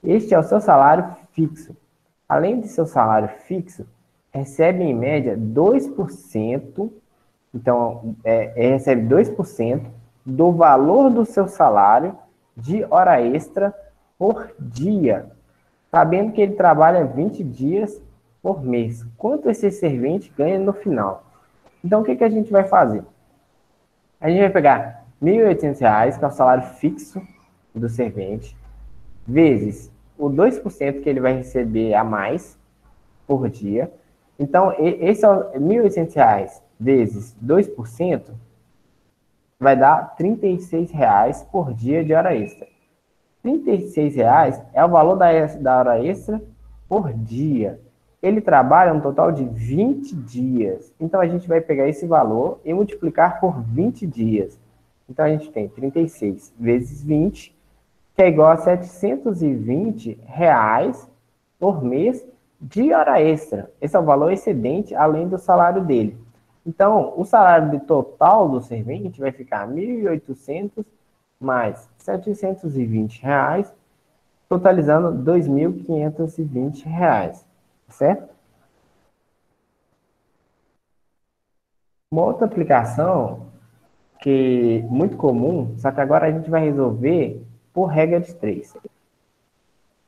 Este é o seu salário fixo. Além de seu salário fixo, recebe em média 2%, então recebe 2% do valor do seu salário de hora extra por dia, sabendo que ele trabalha 20 dias por mês. Quanto esse servente ganha no final? Então, o que a gente vai fazer? A gente vai pegar R$ 1.800, que é o salário fixo do servente, vezes o 2% que ele vai receber a mais por dia. Então, esse é R$ 1.800 vezes 2%, vai dar R$ 36,00 por dia de hora extra. R$ 36,00 é o valor da hora extra por dia. Ele trabalha um total de 20 dias. Então, a gente vai pegar esse valor e multiplicar por 20 dias. Então, a gente tem 36 vezes 20, que é igual a R$ 720 por mês de hora extra. Esse é o valor excedente, além do salário dele. Então, o salário de total do servente vai ficar 1.800 mais R$ 720, totalizando R$ 2.520, certo? Uma outra aplicação que é muito comum, só que agora a gente vai resolver por regra de 3.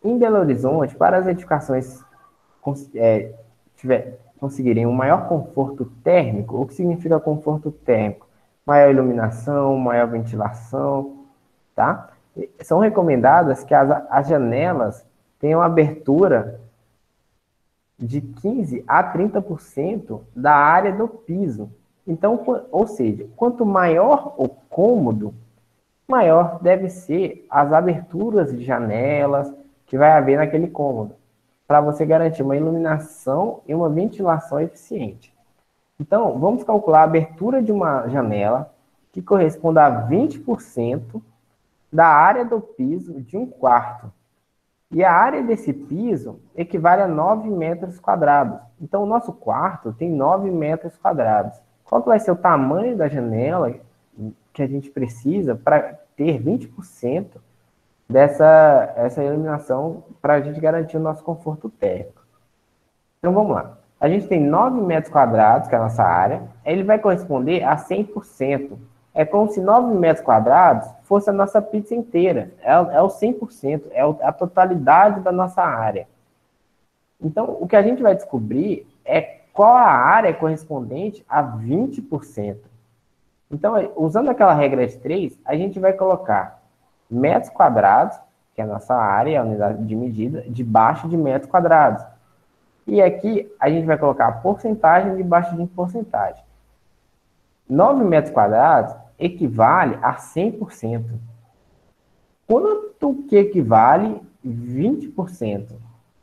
Em Belo Horizonte, para as edificações conseguirem um maior conforto térmico, o que significa conforto térmico? Maior iluminação, maior ventilação, tá? São recomendadas que as janelas tenham abertura de 15% a 30% da área do piso. Então, ou seja, quanto maior o cômodo, maior deve ser as aberturas de janelas que vai haver naquele cômodo, para você garantir uma iluminação e uma ventilação eficiente. Então, vamos calcular a abertura de uma janela que corresponde a 20% da área do piso de um quarto. E a área desse piso equivale a 9 metros quadrados. Então, o nosso quarto tem 9 metros quadrados. Qual que vai ser o tamanho da janela que a gente precisa para ter 20% essa iluminação para a gente garantir o nosso conforto térmico? Então, vamos lá. A gente tem 9 metros quadrados, que é a nossa área. Ele vai corresponder a 100%. É como se 9 metros quadrados fosse a nossa pizza inteira. É o 100%, é a totalidade da nossa área. Então, o que a gente vai descobrir é qual a área correspondente a 20%. Então, usando aquela regra de 3, a gente vai colocar metros quadrados, que é a nossa área, a unidade de medida, debaixo de metros quadrados. E aqui a gente vai colocar a porcentagem debaixo de porcentagem. 9 metros quadrados equivale a 100%. Quanto que equivale 20%?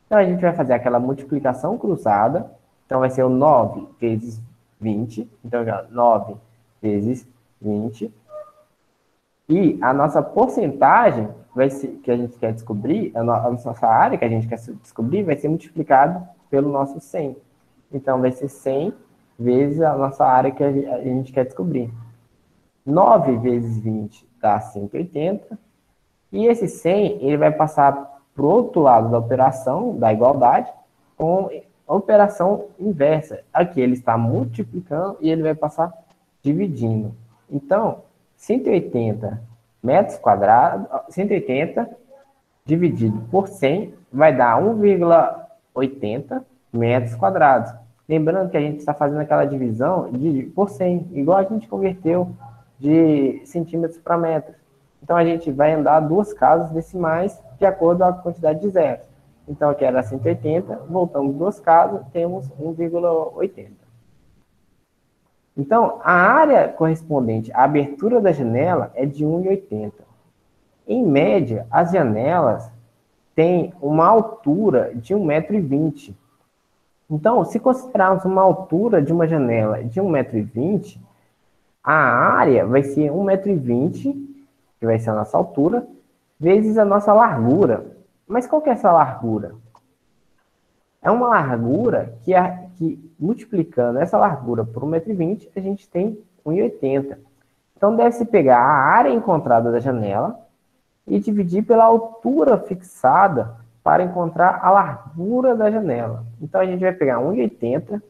Então, a gente vai fazer aquela multiplicação cruzada. Então, vai ser o 9 vezes 20. Então, 9 vezes 20. E a nossa porcentagem vai ser, que a gente quer descobrir, a nossa área que a gente quer descobrir, vai ser multiplicado pelo nosso 100. Então, vai ser 100 vezes a nossa área que a gente quer descobrir. 9 vezes 20 dá 180. E esse 100, ele vai passar para o outro lado da operação, da igualdade, com a operação inversa. Aqui ele está multiplicando e ele vai passar dividindo. Então, 180 metros quadrados, 180 dividido por 100 vai dar 1,80 metros quadrados. Lembrando que a gente está fazendo aquela divisão por 100, igual a gente converteu de centímetros para metros. Então, a gente vai andar 2 casas decimais de acordo com a quantidade de zeros. Então, aqui era 180, voltamos 2 casas, temos 1,80. Então, a área correspondente à abertura da janela é de 1,80. Em média, as janelas têm uma altura de 1,20 m. Então, se considerarmos uma altura de uma janela de 1,20 m, a área vai ser 1,20 m, que vai ser a nossa altura, vezes a nossa largura. Mas qual que é essa largura? É uma largura que multiplicando essa largura por 1,20 m, a gente tem 1,80 m. Então, deve-se pegar a área encontrada da janela e dividir pela altura fixada para encontrar a largura da janela. Então, a gente vai pegar 1,80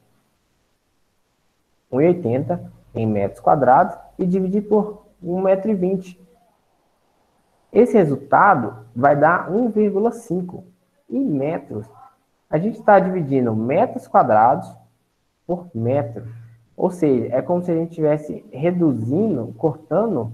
em metros quadrados e dividir por 1,20 m. Esse resultado vai dar 1,5 em metros. A gente está dividindo metros quadrados por metro. Ou seja, é como se a gente estivesse reduzindo, cortando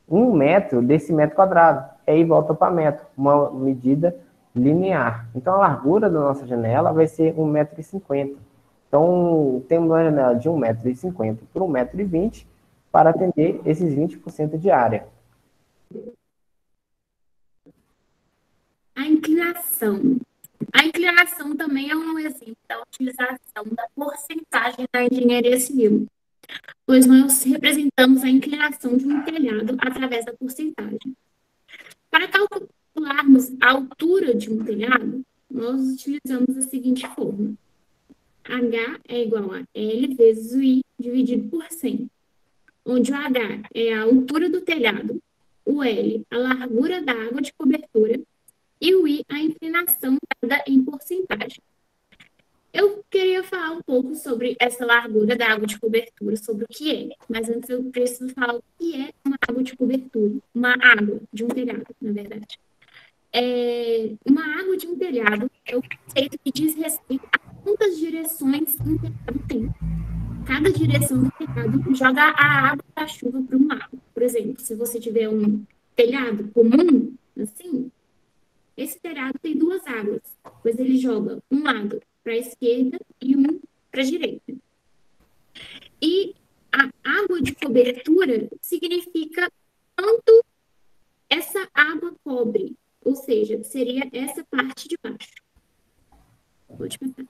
1 metro desse metro quadrado. E aí volta para metro, uma medida linear. Então, a largura da nossa janela vai ser 1,50 m. Então, temos uma janela de 1,50 m por 1,20 m para atender esses 20% de área. A inclinação. A inclinação também é um exemplo da utilização da porcentagem da engenharia civil, pois nós representamos a inclinação de um telhado através da porcentagem. Para calcularmos a altura de um telhado, nós utilizamos a seguinte forma. H é igual a L vezes o I dividido por 100, onde o H é a altura do telhado, o L a largura da água de cobertura e o I a inclinação dada em porcentagem. Eu queria falar um pouco sobre essa largura da água de cobertura, sobre o que é, mas antes eu preciso falar o que é uma água de cobertura, uma água de um telhado, na verdade. Uma água de um telhado é o conceito que diz respeito a quantas direções um telhado tem. Cada direção do telhado joga a água da chuva para um lado. Por exemplo, se você tiver um telhado comum, assim, esse telhado tem duas águas, pois ele joga um lado para a esquerda e um para a direita. E a água de cobertura significa quanto essa água cobre, ou seja, seria essa parte de baixo. Pode pensar.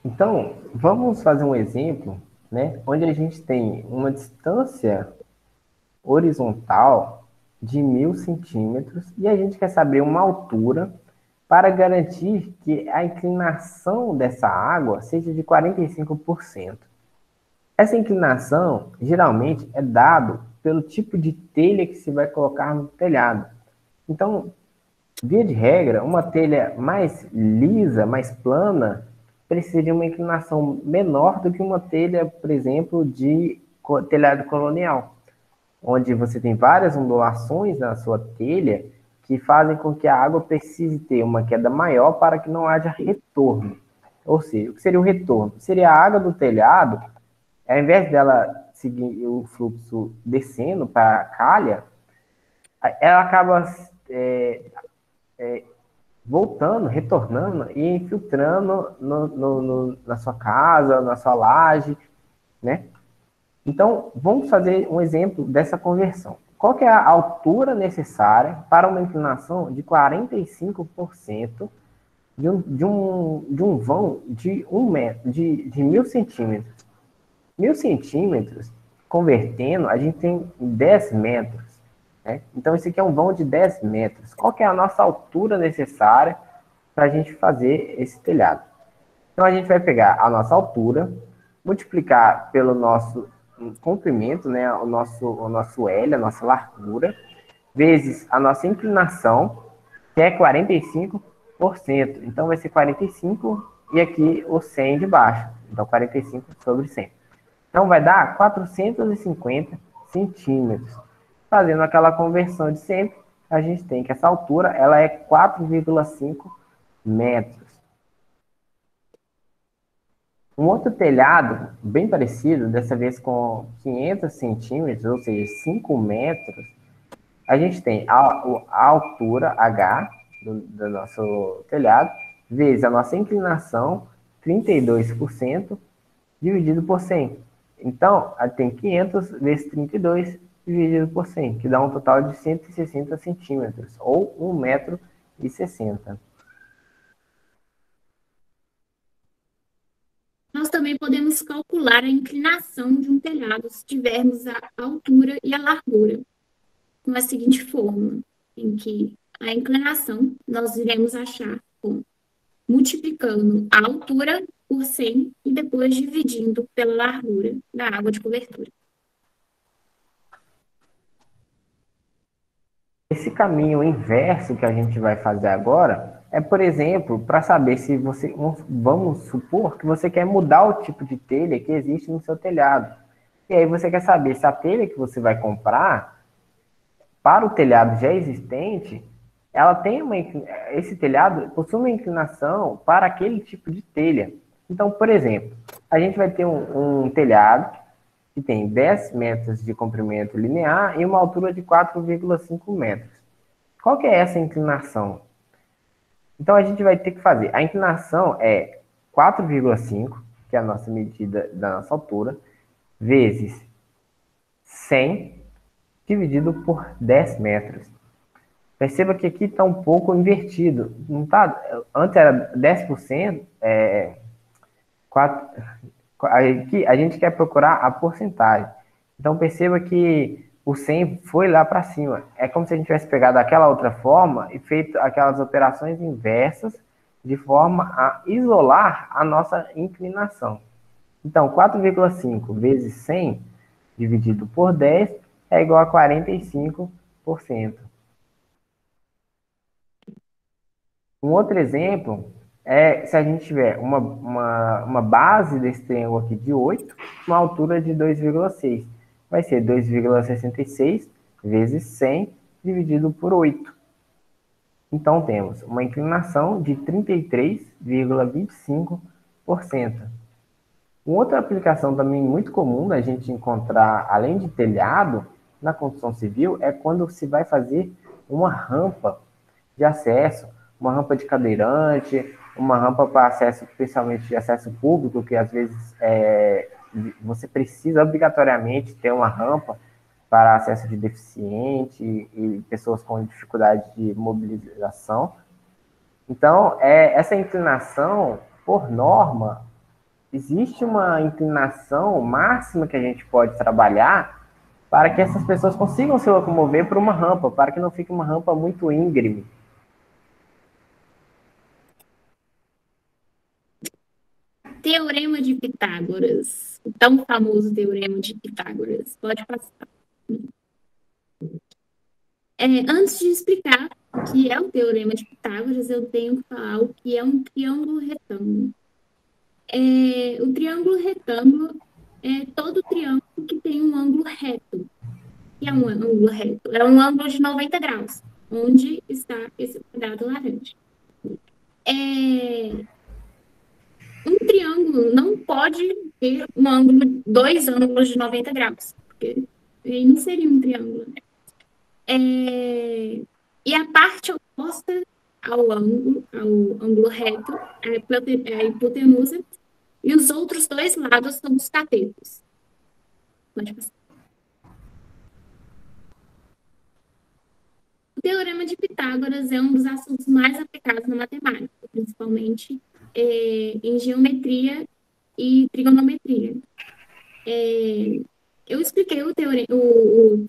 Então, vamos fazer um exemplo, né, onde a gente tem uma distância horizontal de 1.000 centímetros e a gente quer saber uma altura para garantir que a inclinação dessa água seja de 45%. Essa inclinação, geralmente, é dado pelo tipo de telha que se vai colocar no telhado. Então, via de regra, uma telha mais lisa, mais plana, precisa de uma inclinação menor do que uma telha, por exemplo, de telhado colonial, onde você tem várias ondulações na sua telha que fazem com que a água precise ter uma queda maior para que não haja retorno. Ou seja, o que seria o retorno? Seria a água do telhado, ao invés dela seguir o fluxo descendo para a calha, ela acaba voltando, retornando e infiltrando na sua casa, na sua laje, né? Então, vamos fazer um exemplo dessa conversão. Qual que é a altura necessária para uma inclinação de 45% de um vão de 1 metro, de 1.000 centímetros? 1.000 centímetros, convertendo, a gente tem 10 metros. Né? Então, esse aqui é um vão de 10 metros. Qual que é a nossa altura necessária para a gente fazer esse telhado? Então, a gente vai pegar a nossa altura, multiplicar pelo nosso comprimento, né, o nosso L, a nossa largura, vezes a nossa inclinação, que é 45%. Então, vai ser 45 e aqui o 100 de baixo. Então, 45 sobre 100. Então, vai dar 450 centímetros. Fazendo aquela conversão de sempre, a gente tem que essa altura ela é 4,5 metros. Um outro telhado, bem parecido, dessa vez com 500 centímetros, ou seja, 5 metros, a gente tem a altura H do nosso telhado, vezes a nossa inclinação, 32%, dividido por 100. Então, tem 500 vezes 32 dividido por 100, que dá um total de 160 centímetros, ou 1,60 m. Nós também podemos calcular a inclinação de um telhado se tivermos a altura e a largura, com a seguinte fórmula, em que a inclinação nós iremos achar multiplicando a altura por 100 e depois dividindo pela largura da água de cobertura. Esse caminho inverso que a gente vai fazer agora é, por exemplo, para saber se você, vamos supor que você quer mudar o tipo de telha que existe no seu telhado. E aí você quer saber se a telha que você vai comprar para o telhado já existente, ela tem esse telhado possui uma inclinação para aquele tipo de telha. Então, por exemplo, a gente vai ter um telhado que tem 10 metros de comprimento linear e uma altura de 4,5 metros. Qual que é essa inclinação? Então, a gente vai ter que fazer. A inclinação é 4,5, que é a nossa medida da nossa altura, vezes 100, dividido por 10 metros. Perceba que aqui está um pouco invertido. Não tá, antes era 10%, aqui a gente quer procurar a porcentagem. Então, perceba que o 100 foi lá para cima. É como se a gente tivesse pegado aquela outra forma e feito aquelas operações inversas de forma a isolar a nossa inclinação. Então, 4,5 vezes 100 dividido por 10 é igual a 45%. Um outro exemplo é se a gente tiver uma base desse triângulo aqui de 8, uma altura de 2,6. Vai ser 2,66 vezes 100 dividido por 8. Então, temos uma inclinação de 33,25%. Uma outra aplicação também muito comum da gente encontrar, além de telhado, na construção civil, é quando se vai fazer uma rampa de acesso, uma rampa de cadeirante, uma rampa para acesso, especialmente de acesso público, que às vezes você precisa obrigatoriamente ter uma rampa para acesso de deficiente e pessoas com dificuldade de mobilização. Então, essa inclinação, por norma, existe uma inclinação máxima que a gente pode trabalhar para que essas pessoas consigam se locomover por uma rampa, para que não fique uma rampa muito íngreme. Teorema de Pitágoras, o tão famoso Teorema de Pitágoras. Pode passar. Antes de explicar o que é o Teorema de Pitágoras, eu tenho que falar o que é um triângulo retângulo. O triângulo retângulo é todo triângulo que tem um ângulo reto. O que é um ângulo reto? É um ângulo de 90 graus, onde está esse quadrado laranja. Um triângulo não pode ter dois ângulos de 90 graus, porque aí não seria um triângulo, né? E a parte oposta ao ângulo reto é a hipotenusa, e os outros dois lados são os catetos. Pode passar. O Teorema de Pitágoras é um dos assuntos mais aplicados na matemática, principalmente em geometria e trigonometria. Eu expliquei o triângulo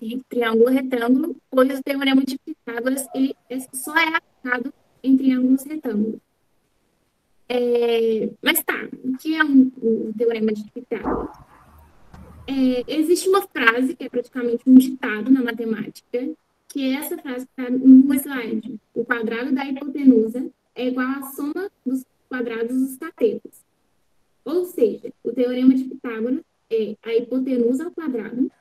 retângulo, pois o Teorema de Pitágoras ele só é aplicado em triângulos retângulos. Mas tá, o que é o Teorema de Pitágoras? Existe uma frase que é praticamente um ditado na matemática, que é essa frase que está no slide. O quadrado da hipotenusa é igual à soma dos quadrados dos catetos. Ou seja, o Teorema de Pitágoras é a hipotenusa ao quadrado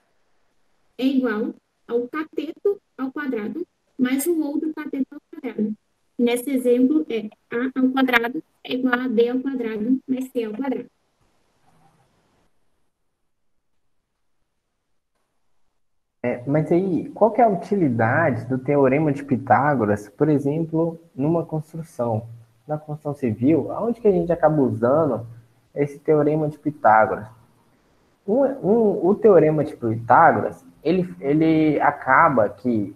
é igual ao cateto ao quadrado mais o outro cateto ao quadrado. Nesse exemplo, A ao quadrado é igual a B ao quadrado mais C ao quadrado. Mas aí, qual que é a utilidade do Teorema de Pitágoras, por exemplo, numa construção? Na construção civil, aonde que a gente acaba usando esse Teorema de Pitágoras? O Teorema de Pitágoras, ele acaba que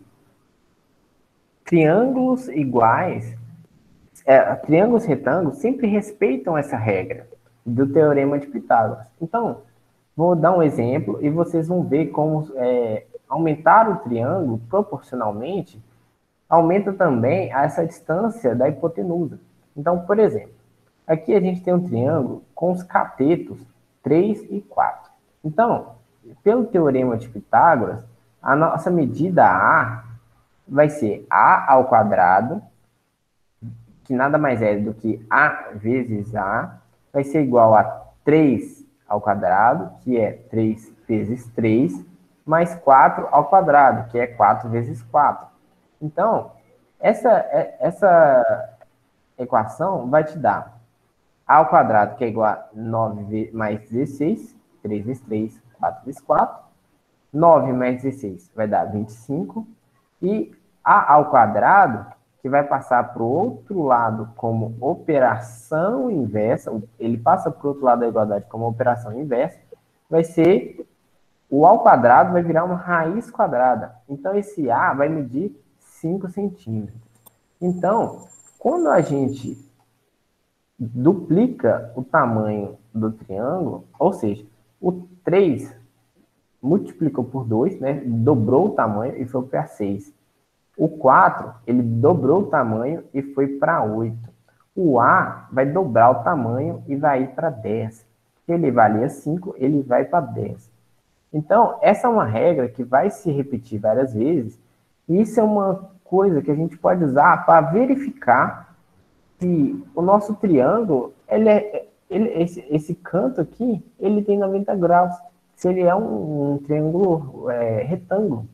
triângulos iguais, triângulos retângulos, sempre respeitam essa regra do Teorema de Pitágoras. Então, vou dar um exemplo e vocês vão ver como aumentar o triângulo proporcionalmente aumenta também essa distância da hipotenusa. Então, por exemplo, aqui a gente tem um triângulo com os catetos 3 e 4. Então, pelo Teorema de Pitágoras, a nossa medida A vai ser A ao quadrado, que nada mais é do que A vezes A, vai ser igual a 3 ao quadrado, que é 3 vezes 3, mais 4 ao quadrado, que é 4 vezes 4. Então, essa equação vai te dar A ao quadrado, que é igual a 9 mais 16, 3 vezes 3, 4 vezes 4. 9 mais 16 vai dar 25. E A ao quadrado, que vai passar para o outro lado como operação inversa, ele passa para o outro lado da igualdade como operação inversa, vai ser o ao quadrado vai virar uma raiz quadrada. Então, esse A vai medir 5 centímetros. Então, quando a gente duplica o tamanho do triângulo, ou seja, o 3 multiplicou por 2, né? Dobrou o tamanho e foi para 6. O 4, ele dobrou o tamanho e foi para 8. O A vai dobrar o tamanho e vai ir para 10. Se ele valia 5, ele vai para 10. Então, essa é uma regra que vai se repetir várias vezes. E isso é uma coisa que a gente pode usar para verificar se o nosso triângulo, esse canto aqui, ele tem 90 graus. Se ele é um triângulo retângulo.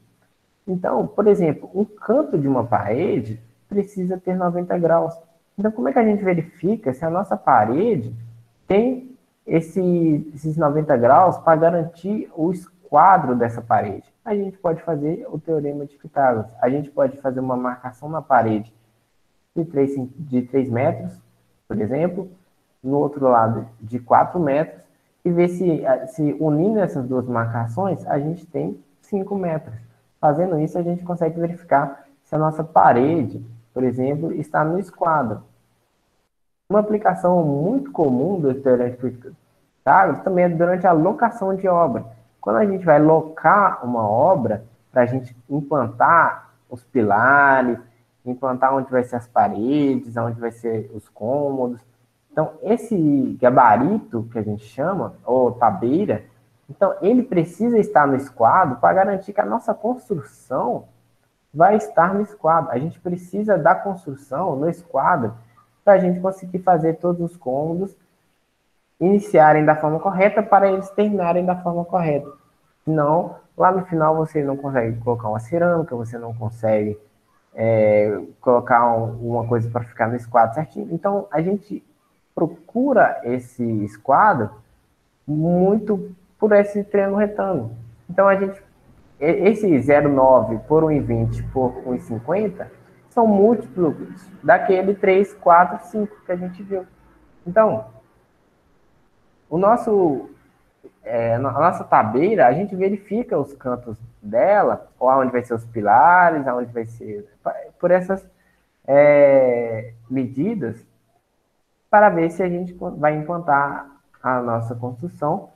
Então, por exemplo, um canto de uma parede precisa ter 90 graus. Então, como é que a gente verifica se a nossa parede tem esses 90 graus para garantir o esquadro dessa parede? A gente pode fazer o teorema de Pitágoras. A gente pode fazer uma marcação na parede de 3 metros, por exemplo, no outro lado de 4 metros, e ver se unindo essas duas marcações, a gente tem 5 metros. Fazendo isso, a gente consegue verificar se a nossa parede, por exemplo, está no esquadro. Uma aplicação muito comum do teorema de Pitágoras também é durante a locação de obra. Quando a gente vai locar uma obra, para a gente implantar os pilares, implantar onde vai ser as paredes, onde vai ser os cômodos. Então, esse gabarito que a gente chama, ou tabeira, então, ele precisa estar no esquadro para garantir que a nossa construção vai estar no esquadro. A gente precisa da construção no esquadro para a gente conseguir fazer todos os cômodos iniciarem da forma correta para eles terminarem da forma correta. Senão, lá no final, você não consegue colocar uma cerâmica, você não consegue colocar uma coisa para ficar no esquadro certinho. Então, a gente procura esse esquadro muito por esse triângulo retângulo. Então, esse 0,9 por 1,20 por 1,50 são múltiplos daquele 3, 4, 5 que a gente viu. Então, a nossa tabeira, a gente verifica os cantos dela, ou aonde vai ser os pilares, aonde vai ser... Por essas medidas, para ver se a gente vai implantar a nossa construção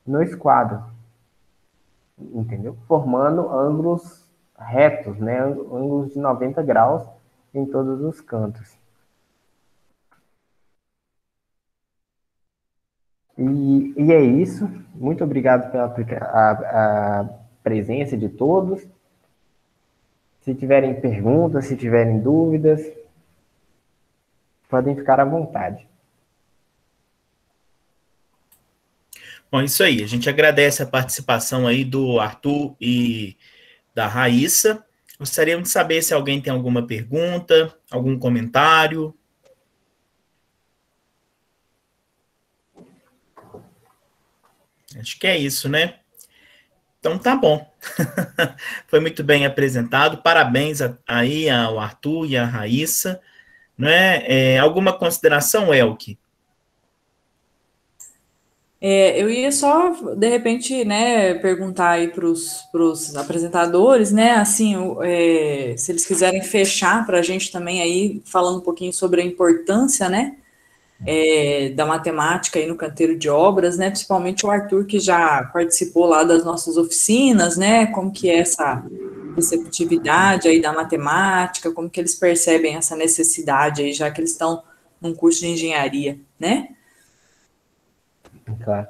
no esquadro, entendeu? Formando ângulos retos, né? Ângulos de 90 graus em todos os cantos. E é isso. Muito obrigado pela a presença de todos. Se tiverem perguntas, se tiverem dúvidas, podem ficar à vontade. Bom, isso aí. A gente agradece a participação aí do Arthur e da Raíssa. Gostaríamos de saber se alguém tem alguma pergunta, algum comentário. Acho que é isso, né? Então tá bom. Foi muito bem apresentado. Parabéns aí ao Arthur e à Raíssa. Né? Alguma consideração, Elke? Eu ia só, de repente, né, perguntar aí para os apresentadores, né, assim, se eles quiserem fechar para a gente também aí, falando um pouquinho sobre a importância, né, da matemática aí no canteiro de obras, né, principalmente o Arthur, que já participou lá das nossas oficinas, né, como que é essa receptividade aí da matemática, como que eles percebem essa necessidade aí, já que eles estão num curso de engenharia, né? Claro.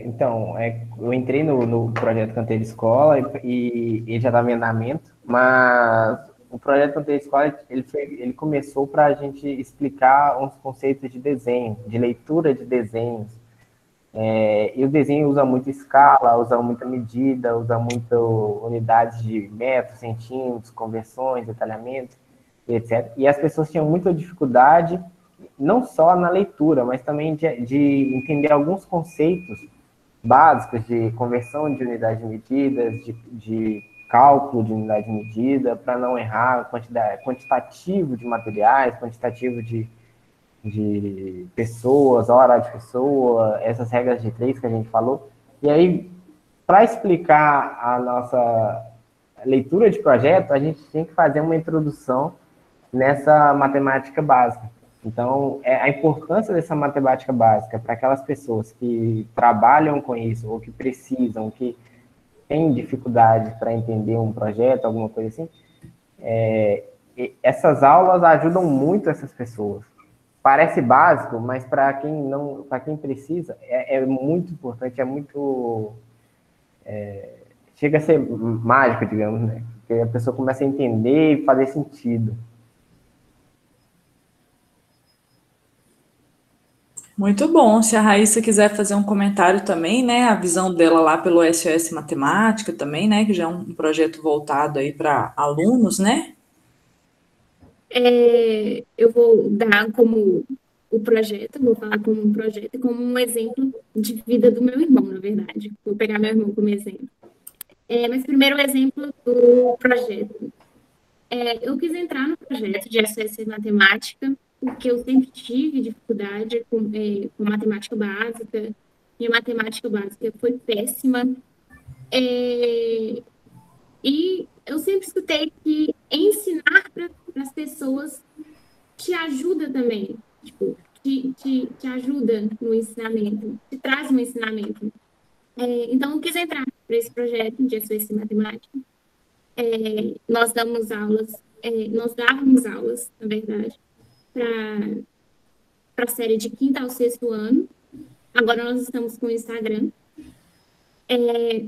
Então, eu entrei no projeto Canteiro Escola e ele já estava em andamento, mas o projeto Canteiro Escola ele começou para a gente explicar uns conceitos de desenho, de leitura de desenhos. E o desenho usa muito escala, usa muita medida, usa muito unidades de metros, centímetros, conversões, detalhamento, etc. E as pessoas tinham muita dificuldade não só na leitura, mas também de entender alguns conceitos básicos de conversão de unidades de medidas, de cálculo de unidade de medida, para não errar quantitativo de materiais, quantitativo de pessoas, hora de pessoa, essas regras de 3 que a gente falou. E aí, para explicar a nossa leitura de projeto, a gente tem que fazer uma introdução nessa matemática básica. Então, a importância dessa matemática básica para aquelas pessoas que trabalham com isso, ou que precisam, que têm dificuldade para entender um projeto, alguma coisa assim, essas aulas ajudam muito essas pessoas. Parece básico, mas para quem precisa, é muito importante, chega a ser mágico, digamos, né? Porque a pessoa começa a entender e fazer sentido. Muito bom. Se a Raíssa quiser fazer um comentário também, né, a visão dela lá pelo SOS Matemática também, né, que já é um projeto voltado aí para alunos, né? Eu vou dar como o projeto, vou falar como um projeto e como um exemplo de vida do meu irmão, na verdade. Vou pegar meu irmão como exemplo. Mas primeiro o exemplo do projeto. Eu quis entrar no projeto de SOS Matemática porque eu sempre tive dificuldade com matemática básica. Minha matemática básica foi péssima. E eu sempre escutei que ensinar para as pessoas te ajuda também. Tipo, te ajuda no ensinamento, te traz um ensinamento. Então, eu quis entrar para esse projeto de SOS Matemática. Nós dávamos aulas, na verdade, para a série de 5º ao 6º ano. Agora nós estamos com o Instagram.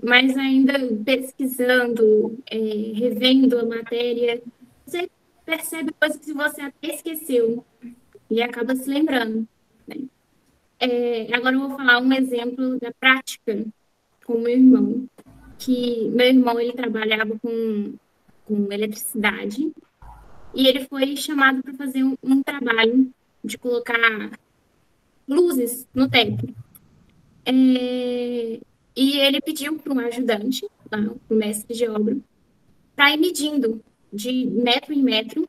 Mas ainda pesquisando, revendo a matéria, você percebe coisas que você até esqueceu e acaba se lembrando, né? Agora eu vou falar um exemplo da prática com o meu irmão, que meu irmão ele trabalhava com eletricidade e ele foi chamado para fazer um trabalho de colocar luzes no teto. E ele pediu para um ajudante, para o mestre de obra, para ir medindo de metro em metro,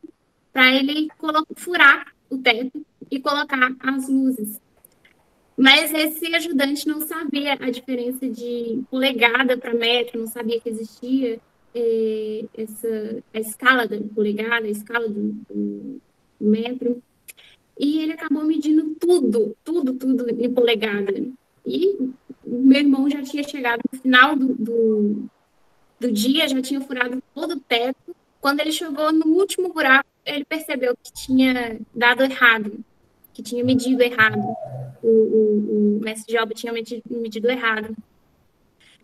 para ele furar o teto e colocar as luzes. Mas esse ajudante não sabia a diferença de polegada para metro, não sabia que existia a escala da polegada, a escala do metro. E ele acabou medindo tudo em polegada. E meu irmão já tinha chegado no final do dia, já tinha furado todo o teto. Quando ele chegou no último buraco, ele percebeu que tinha dado errado, que tinha medido errado. O mestre de obra tinha medido errado.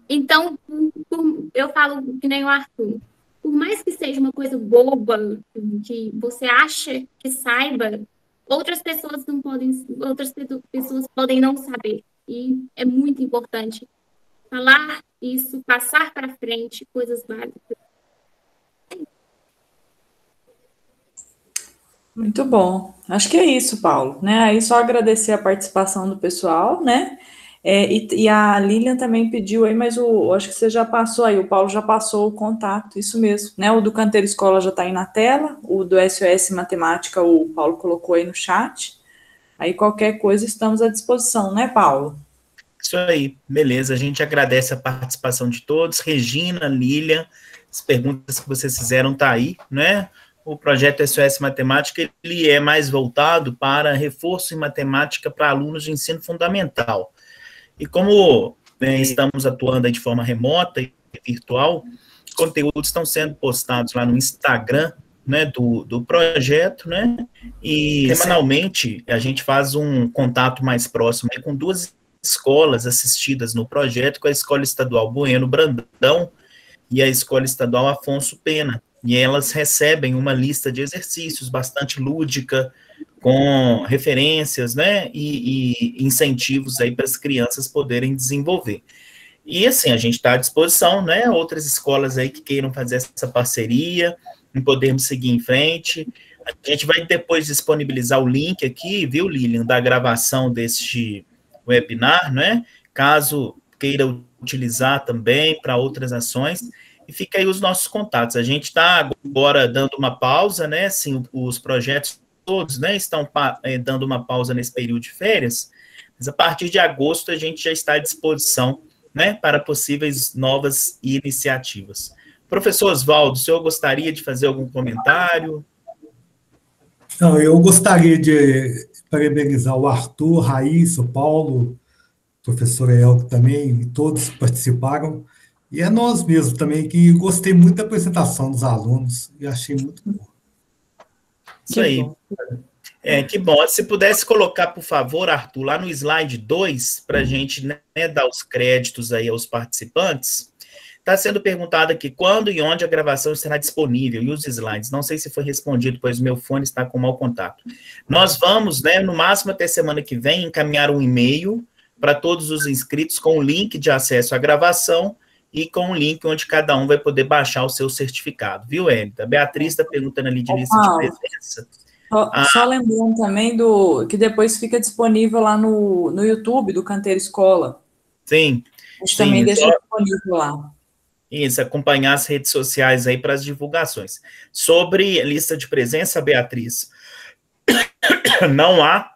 Então, eu falo que nem o Arthur. Por mais que seja uma coisa boba, que você acha que saiba, outras pessoas podem não saber. E é muito importante falar isso, passar para frente coisas básicas. Muito bom. Acho que é isso, Paulo, né? Aí só agradecer a participação do pessoal, né? E a Lilian também pediu aí, mas acho que você já passou aí, o Paulo já passou o contato, isso mesmo, né? O do Canteiro Escola já está aí na tela, o do SOS Matemática o Paulo colocou aí no chat. Aí qualquer coisa estamos à disposição, né, Paulo? Isso aí, beleza. A gente agradece a participação de todos. Regina, Lilian, as perguntas que vocês fizeram tá aí, né? O projeto SOS Matemática, ele é mais voltado para reforço em matemática para alunos de ensino fundamental. E como estamos atuando aí de forma remota e virtual, conteúdos estão sendo postados lá no Instagram, né, do projeto, né, e semanalmente a gente faz um contato mais próximo com 2 escolas assistidas no projeto, com a Escola Estadual Bueno Brandão e a Escola Estadual Afonso Pena, e elas recebem uma lista de exercícios bastante lúdica, com referências, né, e incentivos aí para as crianças poderem desenvolver. E assim, a gente está à disposição, né, outras escolas aí que queiram fazer essa parceria, em podermos seguir em frente. A gente vai depois disponibilizar o link aqui, viu, Lilian, da gravação deste webinar, né, caso queira utilizar também para outras ações, e fica aí os nossos contatos. A gente está agora dando uma pausa, né, assim, os projetos todos, né, estão dando uma pausa nesse período de férias, mas a partir de agosto a gente já está à disposição, né, para possíveis novas iniciativas. Professor Oswaldo, o senhor gostaria de fazer algum comentário? Não, eu gostaria de parabenizar o Arthur, Raíssa, o Paulo, professora Elke também, todos participaram. E é nós mesmos também, que gostei muito da apresentação dos alunos e achei muito bom. Isso aí. Que bom. Se pudesse colocar, por favor, Arthur, lá no slide 2, para a gente, né, dar os créditos aí aos participantes. Está sendo perguntado aqui, quando e onde a gravação estará disponível, e os slides. Não sei se foi respondido, pois o meu fone está com mau contato. Nós vamos, né, no máximo até semana que vem, encaminhar um e-mail para todos os inscritos com o link de acesso à gravação e com um link onde cada um vai poder baixar o seu certificado. Viu, Hélida? A Beatriz está perguntando ali de lista de presença. Só lembrando também que depois fica disponível lá no YouTube do Canteiro Escola. Sim. A gente também deixa disponível lá. Isso, acompanhar as redes sociais aí para as divulgações. Sobre lista de presença, Beatriz, não há,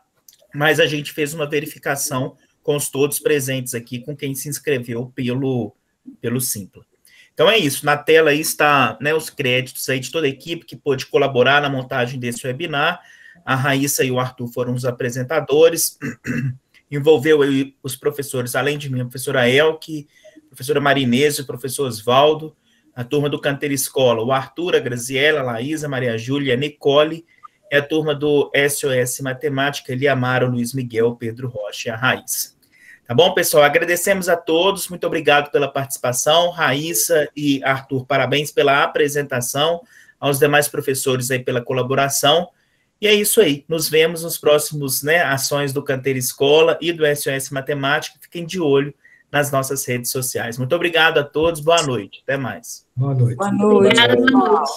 mas a gente fez uma verificação com os todos presentes aqui, com quem se inscreveu pelo Simpla. Então é isso, na tela aí está, né, os créditos aí de toda a equipe que pôde colaborar na montagem desse webinar. A Raíssa e o Arthur foram os apresentadores, envolveu aí os professores, além de mim, a professora Elke, a professora Marinese, o professor Osvaldo, a turma do Canteiro Escola, o Arthur, a Graziela, a Laísa, a Maria Júlia, a Nicole, e a turma do SOS Matemática, Eliamara, o Luiz Miguel, o Pedro Rocha e a Raíssa. Tá bom, pessoal? Agradecemos a todos, muito obrigado pela participação. Raíssa e Arthur, parabéns pela apresentação, aos demais professores aí pela colaboração. E é isso aí, nos vemos nos próximos, né, ações do Canteiro Escola e do SOS Matemática. Fiquem de olho nas nossas redes sociais. Muito obrigado a todos, boa noite, até mais. Boa noite. Boa noite. Obrigada, boa noite.